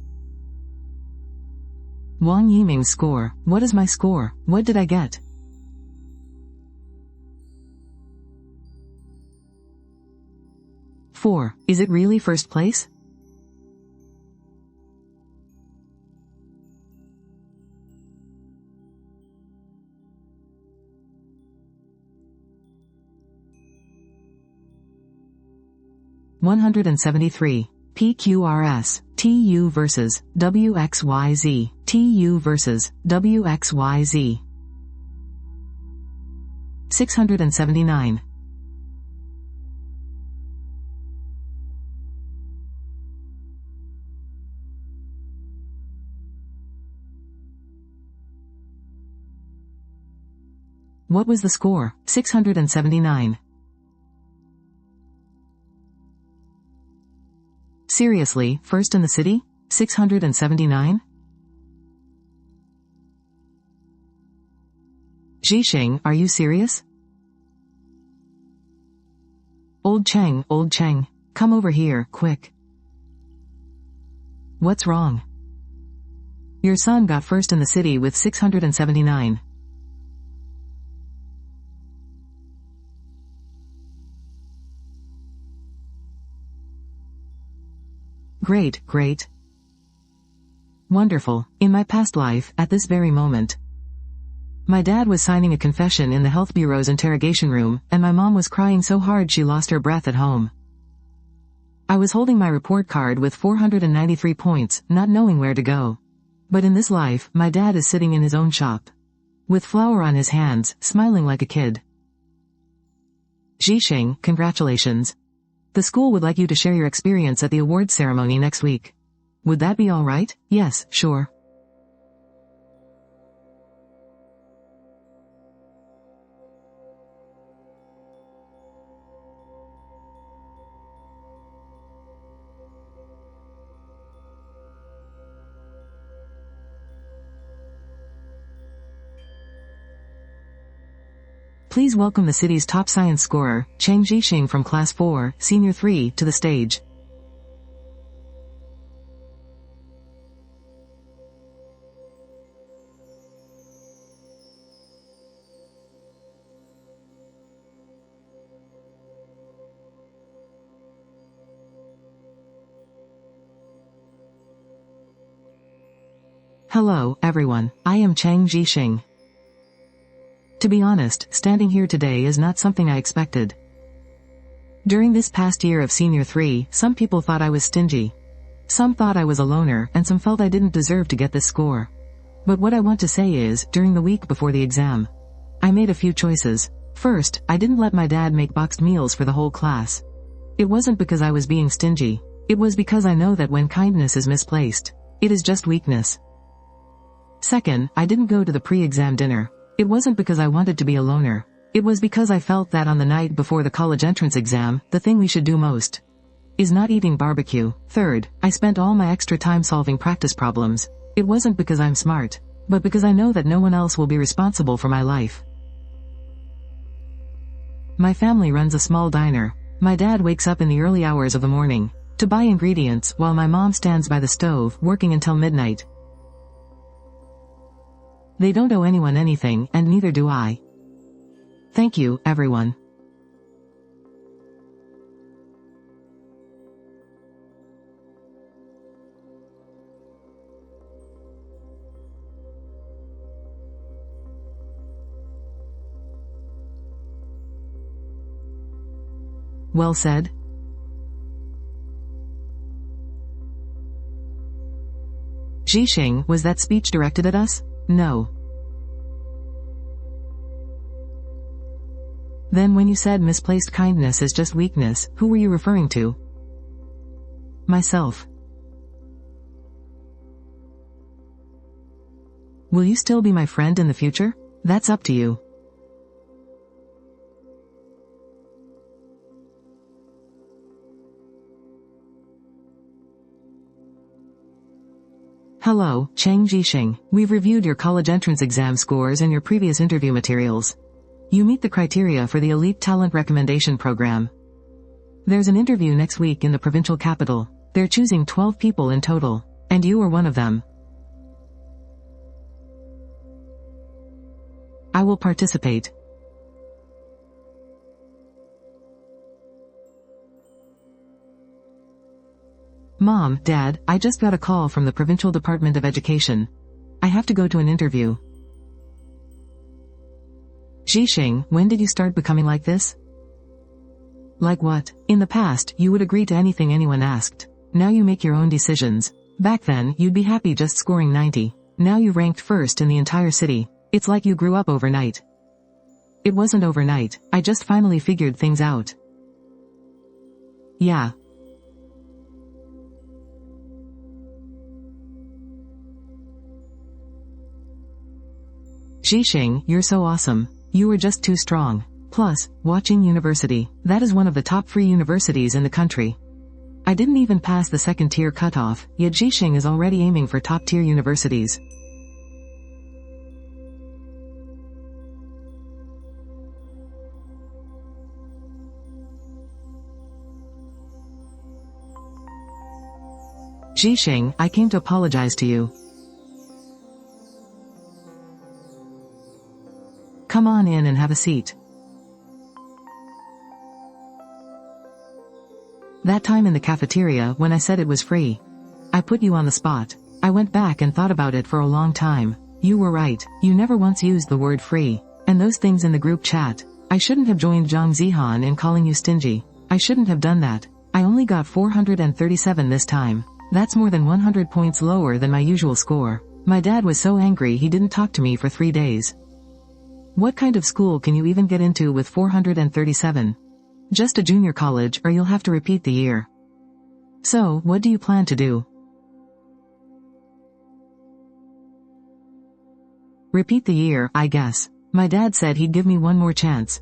Wang Yiming's score. What is my score? What did I get? Four. Is it really first place? $173. PQRS, TU versus WXYZ, TU versus WXYZ. 679. What was the score? 679. Seriously, first in the city? 679? Zhixing, are you serious? Old Cheng, come over here, quick. What's wrong? Your son got first in the city with 679. Great. Wonderful. In my past life, at this very moment, my dad was signing a confession in the health bureau's interrogation room, and my mom was crying so hard she lost her breath at home. I was holding my report card with 493 points, not knowing where to go. But in this life, my dad is sitting in his own shop, with flour on his hands, smiling like a kid. Zhixing, congratulations. The school would like you to share your experience at the awards ceremony next week. Would that be all right? Yes, sure. Please welcome the city's top science scorer, Cheng Zhixing from Class 4, Senior 3, to the stage. Hello, everyone. I am Cheng Zhixing. To be honest, standing here today is not something I expected. During this past year of Senior 3, some people thought I was stingy. Some thought I was a loner, and some felt I didn't deserve to get this score. But what I want to say is, during the week before the exam, I made a few choices. First, I didn't let my dad make boxed meals for the whole class. It wasn't because I was being stingy. It was because I know that when kindness is misplaced, it is just weakness. Second, I didn't go to the pre-exam dinner. It wasn't because I wanted to be a loner. It was because I felt that on the night before the college entrance exam, the thing we should do most is not eating barbecue. Third, I spent all my extra time solving practice problems. It wasn't because I'm smart, but because I know that no one else will be responsible for my life. My family runs a small diner. My dad wakes up in the early hours of the morning to buy ingredients while my mom stands by the stove working until midnight. They don't owe anyone anything, and neither do I. Thank you, everyone. Well said. Zhixing, was that speech directed at us? No. Then when you said misplaced kindness is just weakness, who were you referring to? Myself. Will you still be my friend in the future? That's up to you. Hello, Cheng Zhixing. We've reviewed your college entrance exam scores and your previous interview materials. You meet the criteria for the Elite Talent Recommendation Program. There's an interview next week in the provincial capital. They're choosing 12 people in total, and you are one of them. I will participate. Mom, Dad, I just got a call from the Provincial Department of Education. I have to go to an interview. Zhixing, when did you start becoming like this? Like what? In the past, you would agree to anything anyone asked. Now you make your own decisions. Back then, you'd be happy just scoring 90. Now you ranked first in the entire city. It's like you grew up overnight. It wasn't overnight, I just finally figured things out. Yeah. Zhixing, you're so awesome. You were just too strong. Plus, watching university. That is one of the top free universities in the country. I didn't even pass the second-tier cutoff, yet Zhixing is already aiming for top-tier universities. Zhixing, I came to apologize to you. Come on in and have a seat. That time in the cafeteria when I said it was free. I put you on the spot. I went back and thought about it for a long time. You were right, you never once used the word free. And those things in the group chat. I shouldn't have joined Zhang Zihan in calling you stingy. I shouldn't have done that. I only got 437 this time. That's more than 100 points lower than my usual score. My dad was so angry he didn't talk to me for 3 days. What kind of school can you even get into with 437? Just a junior college or you'll have to repeat the year. So, what do you plan to do? Repeat the year, I guess. My dad said he'd give me one more chance.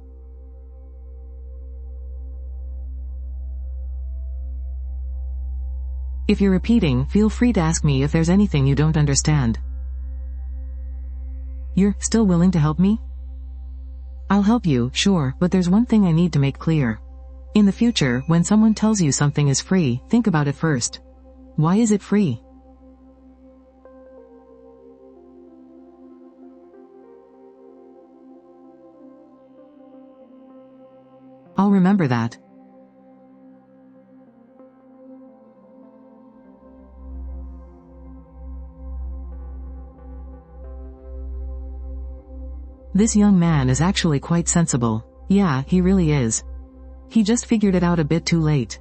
If you're repeating, feel free to ask me if there's anything you don't understand. You're still willing to help me? I'll help you, sure, but there's one thing I need to make clear. In the future, when someone tells you something is free, think about it first. Why is it free? I'll remember that. This young man is actually quite sensible. Yeah, he really is. He just figured it out a bit too late.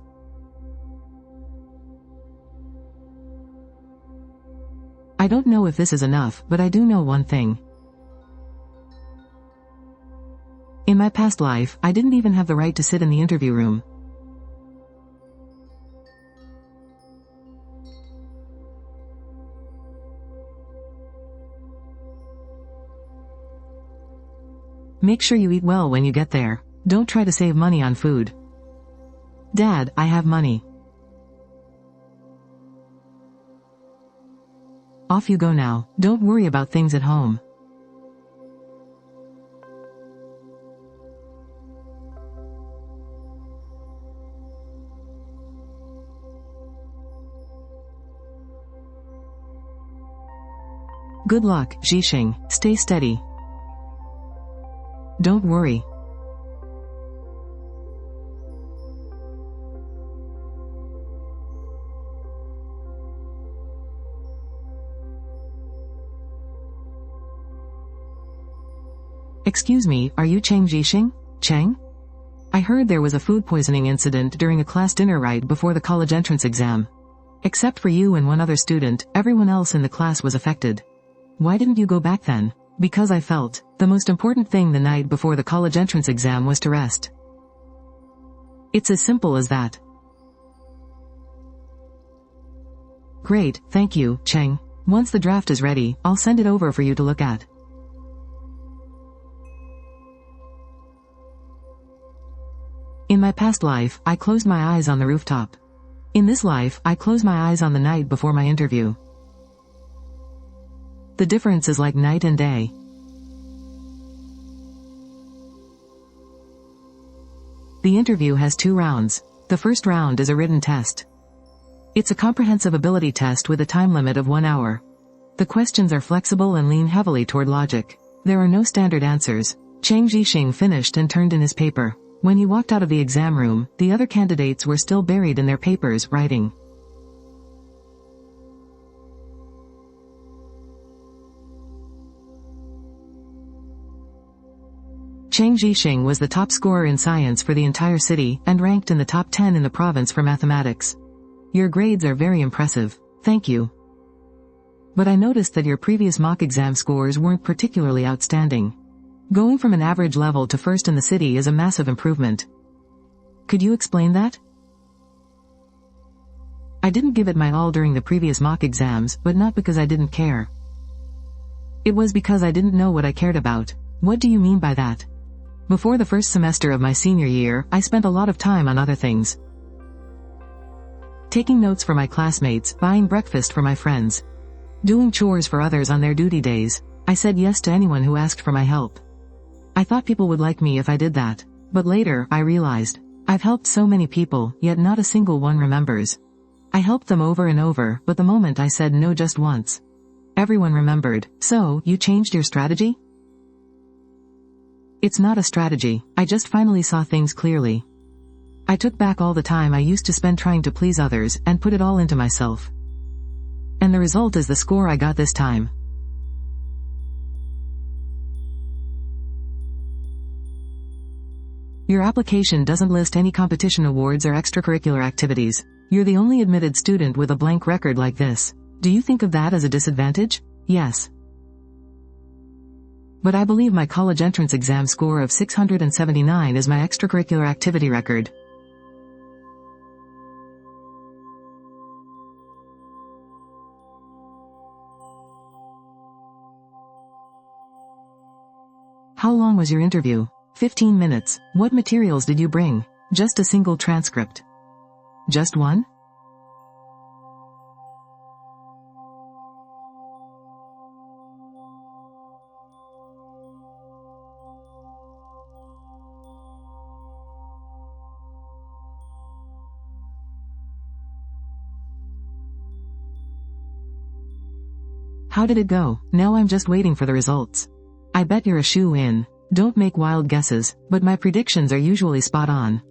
I don't know if this is enough, but I do know one thing. In my past life, I didn't even have the right to sit in the interview room. Make sure you eat well when you get there. Don't try to save money on food. Dad, I have money. Off you go now. Don't worry about things at home. Good luck, Zhixing. Stay steady. Don't worry. Excuse me, are you Cheng Zhixing? Cheng? I heard there was a food poisoning incident during a class dinner right before the college entrance exam. Except for you and one other student, everyone else in the class was affected. Why didn't you go back then? Because I felt, the most important thing the night before the college entrance exam was to rest. It's as simple as that. Great, thank you, Cheng. Once the draft is ready, I'll send it over for you to look at. In my past life, I closed my eyes on the rooftop. In this life, I close my eyes on the night before my interview. The difference is like night and day. The interview has 2 rounds. The first round is a written test. It's a comprehensive ability test with a time limit of 1 hour. The questions are flexible and lean heavily toward logic. There are no standard answers. Cheng Zhixing finished and turned in his paper. When he walked out of the exam room, the other candidates were still buried in their papers, writing. Cheng Zhixing was the top scorer in science for the entire city, and ranked in the top 10 in the province for mathematics. Your grades are very impressive. Thank you. But I noticed that your previous mock exam scores weren't particularly outstanding. Going from an average level to first in the city is a massive improvement. Could you explain that? I didn't give it my all during the previous mock exams, but not because I didn't care. It was because I didn't know what I cared about. What do you mean by that? Before the first semester of my senior year, I spent a lot of time on other things. Taking notes for my classmates, buying breakfast for my friends, doing chores for others on their duty days. I said yes to anyone who asked for my help. I thought people would like me if I did that. But later, I realized, I've helped so many people, yet not a single one remembers. I helped them over and over, but the moment I said no just once, everyone remembered. So, you changed your strategy? It's not a strategy, I just finally saw things clearly. I took back all the time I used to spend trying to please others, and put it all into myself. And the result is the score I got this time. Your application doesn't list any competition awards or extracurricular activities. You're the only admitted student with a blank record like this. Do you think of that as a disadvantage? Yes. But I believe my college entrance exam score of 679 is my extracurricular activity record. How long was your interview? 15 minutes. What materials did you bring? Just a single transcript. Just one? How did it go? Now I'm just waiting for the results. I bet you're a shoo-in. Don't make wild guesses, but my predictions are usually spot on.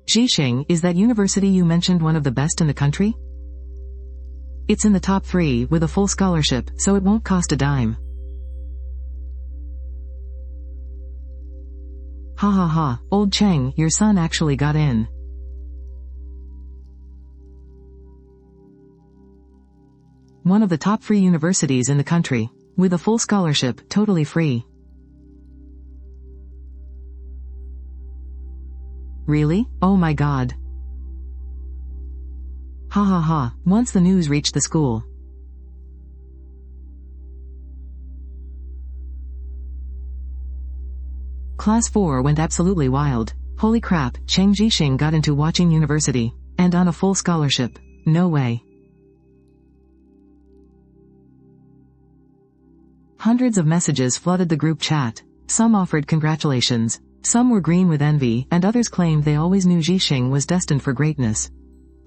Jisheng, is that university you mentioned one of the best in the country? It's in the top 3, with a full scholarship, so it won't cost a dime. Ha ha ha, old Cheng, your son actually got in. One of the top 3 universities in the country, with a full scholarship, totally free. Really? Oh my god. Ha ha ha, once the news reached the school. Class 4 went absolutely wild. Holy crap, Cheng Jisheng got into Huaqing University. And on a full scholarship. No way. Hundreds of messages flooded the group chat. Some offered congratulations. Some were green with envy, and others claimed they always knew Jisheng was destined for greatness.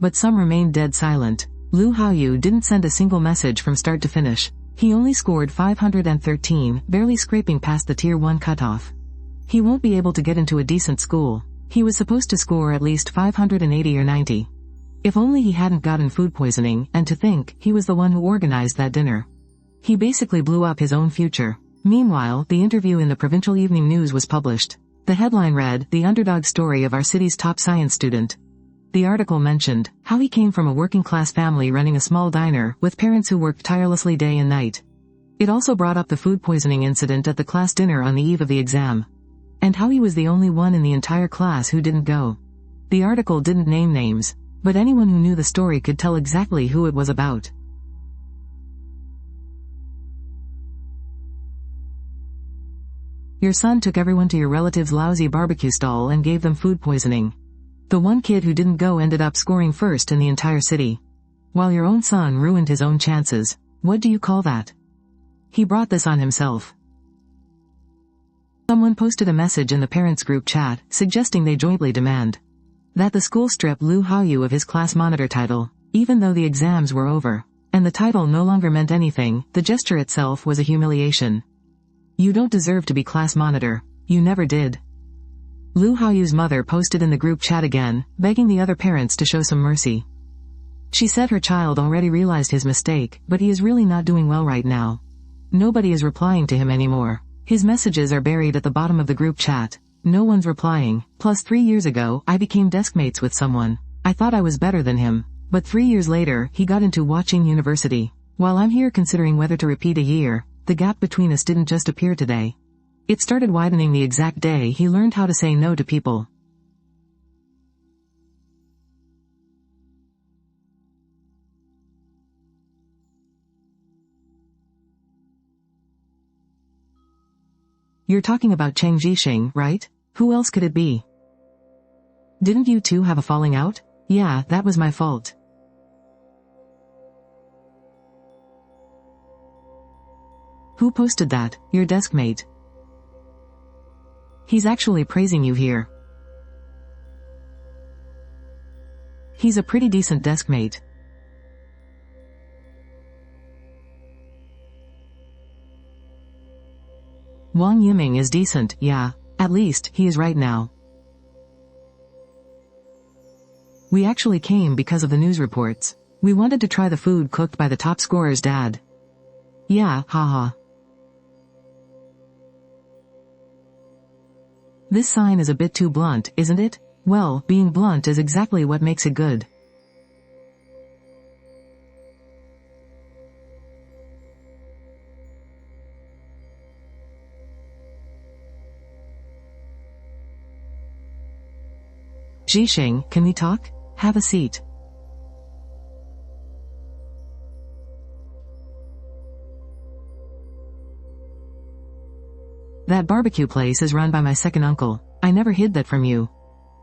But some remained dead silent. Lu Haoyu didn't send a single message from start to finish. He only scored 513, barely scraping past the Tier 1 cutoff. He won't be able to get into a decent school. He was supposed to score at least 580 or 90. If only he hadn't gotten food poisoning, and to think, he was the one who organized that dinner. He basically blew up his own future. Meanwhile, the interview in the provincial evening news was published. The headline read, "The underdog story of our city's top science student." The article mentioned how he came from a working-class family running a small diner, with parents who worked tirelessly day and night. It also brought up the food poisoning incident at the class dinner on the eve of the exam. And how he was the only one in the entire class who didn't go. The article didn't name names, but anyone who knew the story could tell exactly who it was about. Your son took everyone to your relative's lousy barbecue stall and gave them food poisoning. The one kid who didn't go ended up scoring first in the entire city. While your own son ruined his own chances. What do you call that? He brought this on himself. Someone posted a message in the parents group chat, suggesting they jointly demand that the school strip Lu Haoyu of his class monitor title, even though the exams were over, and the title no longer meant anything. The gesture itself was a humiliation. You don't deserve to be class monitor. You never did. Lu Haoyu's mother posted in the group chat again, begging the other parents to show some mercy. She said her child already realized his mistake, but he is really not doing well right now. Nobody is replying to him anymore. His messages are buried at the bottom of the group chat. No one's replying. Plus 3 years ago, I became deskmates with someone. I thought I was better than him. But 3 years later, he got into watching university. While I'm here considering whether to repeat a year, the gap between us didn't just appear today. It started widening the exact day he learned how to say no to people. You're talking about Cheng Jixing, right? Who else could it be? Didn't you two have a falling out? Yeah, that was my fault. Who posted that? Your deskmate. He's actually praising you here. He's a pretty decent deskmate. Wang Yiming is decent, yeah. At least, he is right now. We actually came because of the news reports. We wanted to try the food cooked by the top scorer's dad. Yeah, haha. This sign is a bit too blunt, isn't it? Well, being blunt is exactly what makes it good. Jixing, can we talk? Have a seat. That barbecue place is run by my second uncle. I never hid that from you.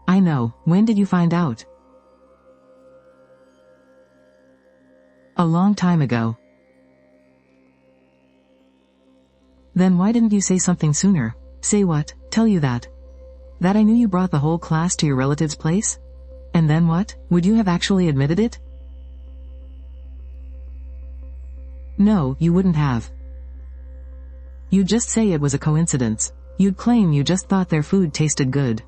I know. When did you find out? A long time ago. Then why didn't you say something sooner? Say what? Tell you that? That I knew you brought the whole class to your relative's place? And then what? Would you have actually admitted it? No, you wouldn't have. You'd just say it was a coincidence. You'd claim you just thought their food tasted good.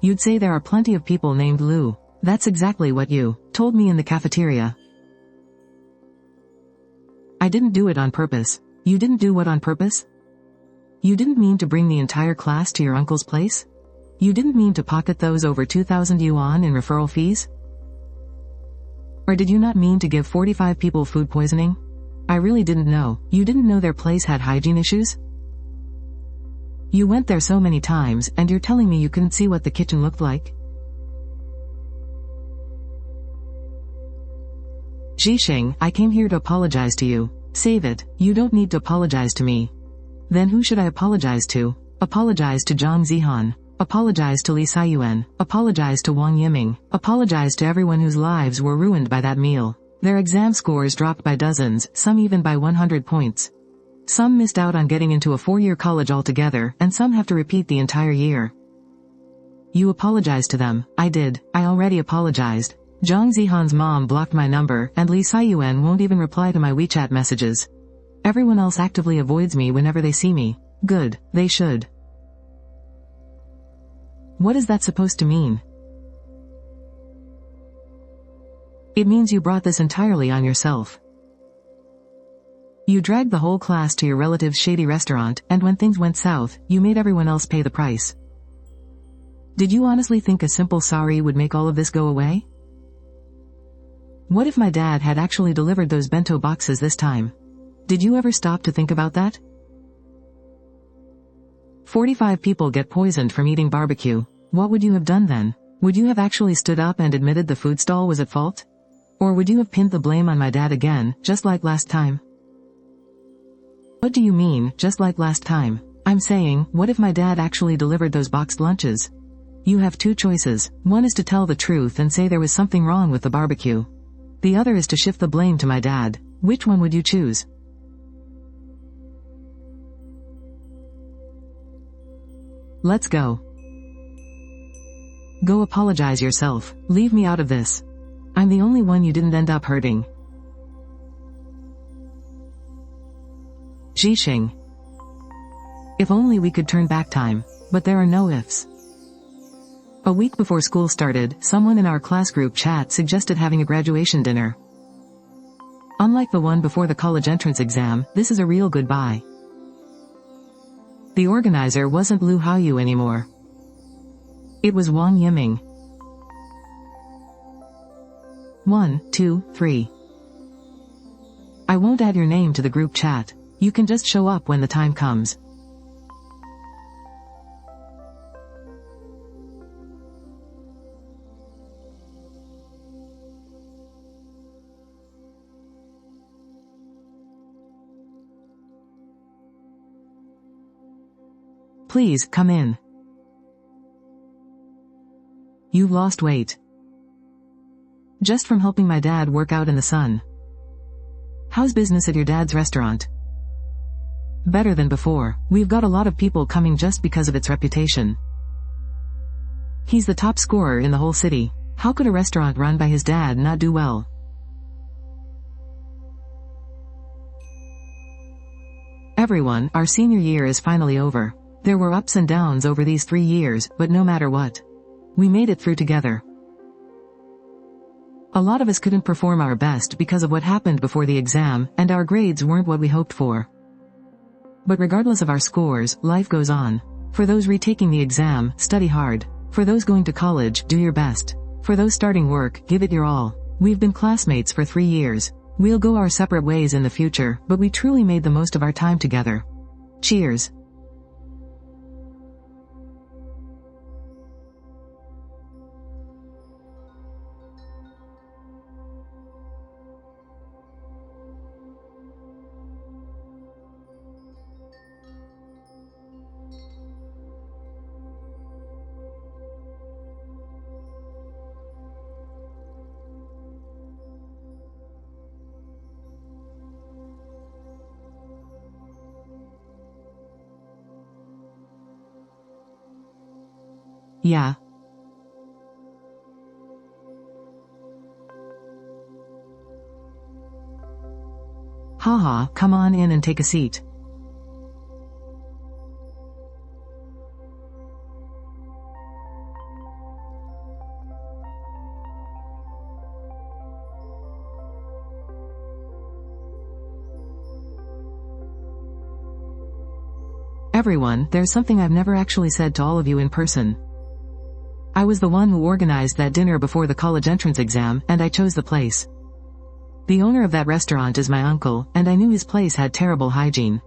You'd say there are plenty of people named Lu. That's exactly what you told me in the cafeteria. I didn't do it on purpose. You didn't do what on purpose? You didn't mean to bring the entire class to your uncle's place? You didn't mean to pocket those over 2,000 yuan in referral fees? Or did you not mean to give 45 people food poisoning? I really didn't know. You didn't know their place had hygiene issues? You went there so many times, and you're telling me you couldn't see what the kitchen looked like? Jixing, I came here to apologize to you. Save it. You don't need to apologize to me. Then who should I apologize to? Apologize to Zhang Zihan. Apologize to Li Saiyuan. Apologize to Wang Yiming. Apologize to everyone whose lives were ruined by that meal. Their exam scores dropped by dozens, some even by 100 points. Some missed out on getting into a 4-year college altogether, and some have to repeat the entire year. You apologized to them. I did. I already apologized. Zhang Zihan's mom blocked my number, and Li Saiyuan won't even reply to my WeChat messages. Everyone else actively avoids me whenever they see me. Good, they should. What is that supposed to mean? It means you brought this entirely on yourself. You dragged the whole class to your relative's shady restaurant, and when things went south, you made everyone else pay the price. Did you honestly think a simple sorry would make all of this go away? What if my dad had actually delivered those bento boxes this time? Did you ever stop to think about that? 45 people get poisoned from eating barbecue. What would you have done then? Would you have actually stood up and admitted the food stall was at fault? Or would you have pinned the blame on my dad again, just like last time? What do you mean, just like last time? I'm saying, what if my dad actually delivered those boxed lunches? You have two choices. One is to tell the truth and say there was something wrong with the barbecue. The other is to shift the blame to my dad. Which one would you choose? Let's go. Go apologize yourself. Leave me out of this. I'm the only one you didn't end up hurting. Jixing. If only we could turn back time. But there are no ifs. A week before school started, someone in our class group chat suggested having a graduation dinner. Unlike the one before the college entrance exam, this is a real goodbye. The organizer wasn't Lu Haoyu anymore. It was Wang Yiming. 1, 2, 3. I won't add your name to the group chat. You can just show up when the time comes. Please, come in. You've lost weight. Just from helping my dad work out in the sun. How's business at your dad's restaurant? Better than before. We've got a lot of people coming just because of its reputation. He's the top scorer in the whole city. How could a restaurant run by his dad not do well? Everyone, our senior year is finally over. There were ups and downs over these 3 years, but no matter what, we made it through together. A lot of us couldn't perform our best because of what happened before the exam, and our grades weren't what we hoped for. But regardless of our scores, life goes on. For those retaking the exam, study hard. For those going to college, do your best. For those starting work, give it your all. We've been classmates for 3 years. We'll go our separate ways in the future, but we truly made the most of our time together. Cheers. Yeah. Haha, come on in and take a seat. Everyone, there's something I've never actually said to all of you in person. I was the one who organized that dinner before the college entrance exam, and I chose the place. The owner of that restaurant is my uncle, and I knew his place had terrible hygiene.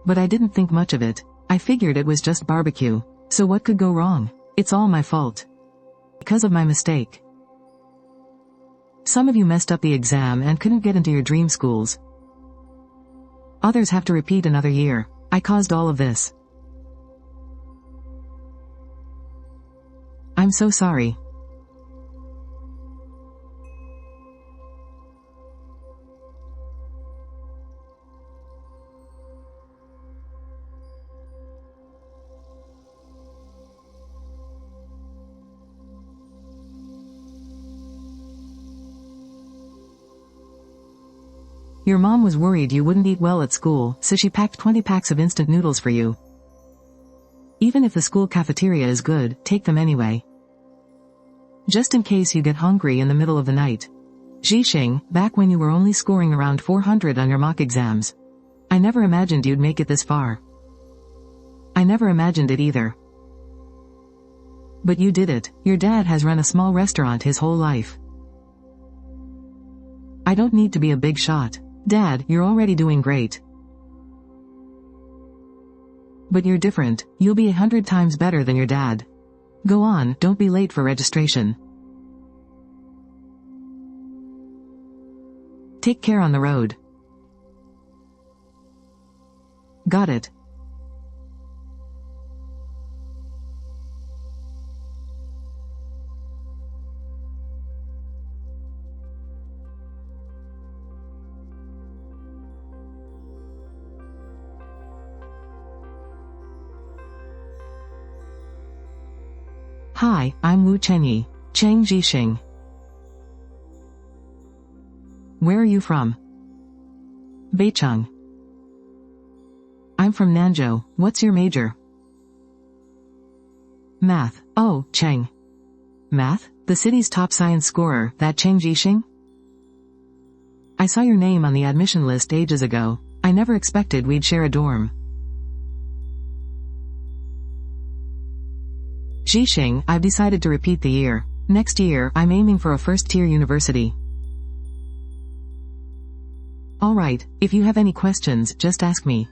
But I didn't think much of it. I figured it was just barbecue. So what could go wrong? It's all my fault. Because of my mistake. Some of you messed up the exam and couldn't get into your dream schools. Others have to repeat another year. I caused all of this. I'm so sorry. Your mom was worried you wouldn't eat well at school, so she packed 20 packs of instant noodles for you. Even if the school cafeteria is good, take them anyway. Just in case you get hungry in the middle of the night. Jixing, back when you were only scoring around 400 on your mock exams. I never imagined you'd make it this far. I never imagined it either. But you did it. Your dad has run a small restaurant his whole life. I don't need to be a big shot. Dad, you're already doing great. But you're different. You'll be 100 times better than your dad. Go on, don't be late for registration. Take care on the road. Got it. Hi, I'm Wu Chenyi. Cheng Jixing. Where are you from? Beicheng. I'm from Nanzhou. What's your major? Math. Oh, Cheng. Math? The city's top science scorer, that Cheng Jixing? I saw your name on the admission list ages ago. I never expected we'd share a dorm. Jixing, I've decided to repeat the year. Next year, I'm aiming for a first-tier university. Alright, if you have any questions, just ask me.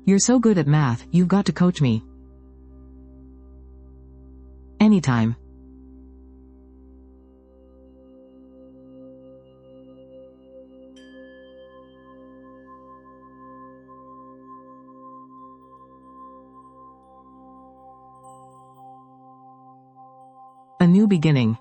You're so good at math, you've got to coach me. Anytime. A new beginning.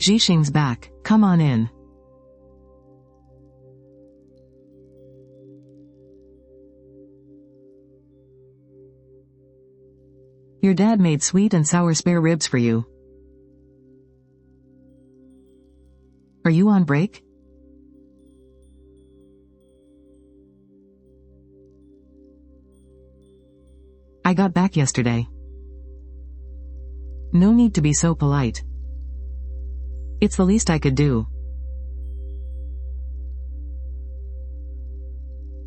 Jixing's back. Come on in. Your dad made sweet and sour spare ribs for you. Are you on break? I got back yesterday. No need to be so polite. It's the least I could do.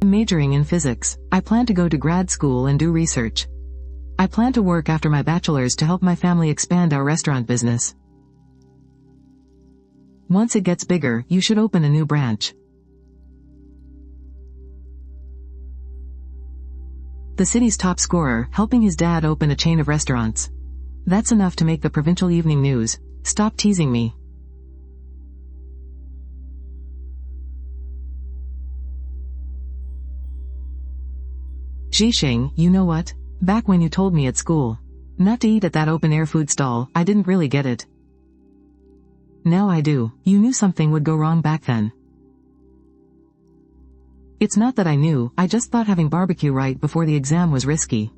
I'm majoring in physics. I plan to go to grad school and do research. I plan to work after my bachelor's to help my family expand our restaurant business. Once it gets bigger, you should open a new branch. The city's top scorer, helping his dad open a chain of restaurants. That's enough to make the provincial evening news. Stop teasing me. Jixing, you know what? Back when you told me at school not to eat at that open-air food stall, I didn't really get it. Now I do. You knew something would go wrong back then. It's not that I knew, I just thought having barbecue right before the exam was risky.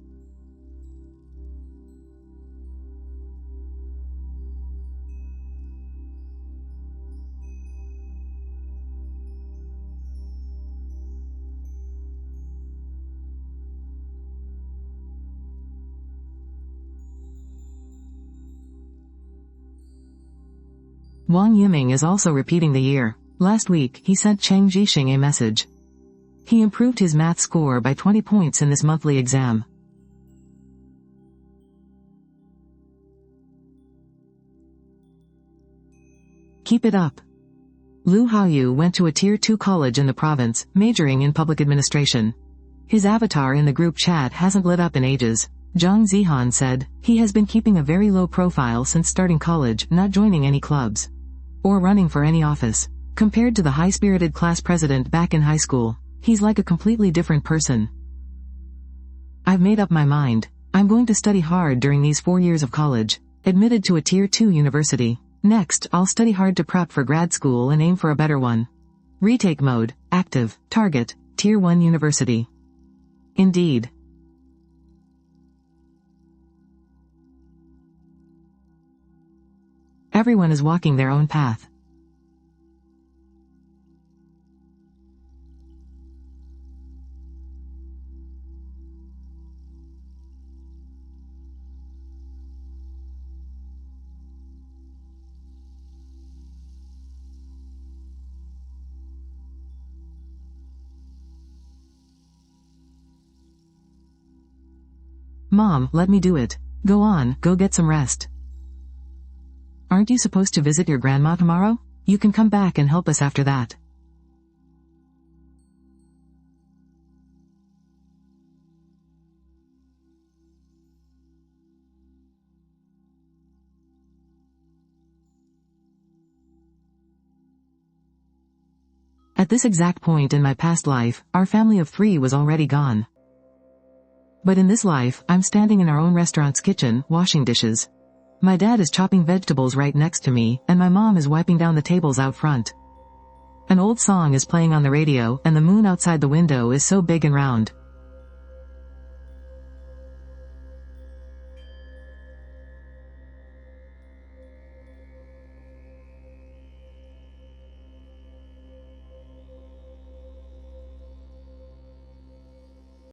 Wang Yiming is also repeating the year. Last week, he sent Cheng Jixing a message. He improved his math score by 20 points in this monthly exam. Keep it up. Lu Haoyu went to a Tier 2 college in the province, majoring in public administration. His avatar in the group chat hasn't lit up in ages. Zhang Zihan said, he has been keeping a very low profile since starting college, not joining any clubs or running for any office. Compared to the high-spirited class president back in high school, he's like a completely different person. I've made up my mind. I'm going to study hard during these 4 years of college. Admitted to a Tier 2 university. Next, I'll study hard to prep for grad school and aim for a better one. Retake mode, active, target, Tier 1 university. Indeed. Everyone is walking their own path. Mom, let me do it. Go on, go get some rest. Aren't you supposed to visit your grandma tomorrow? You can come back and help us after that. At this exact point in my past life, our family of 3 was already gone. But in this life, I'm standing in our own restaurant's kitchen, washing dishes. My dad is chopping vegetables right next to me, and my mom is wiping down the tables out front. An old song is playing on the radio, and the moon outside the window is so big and round.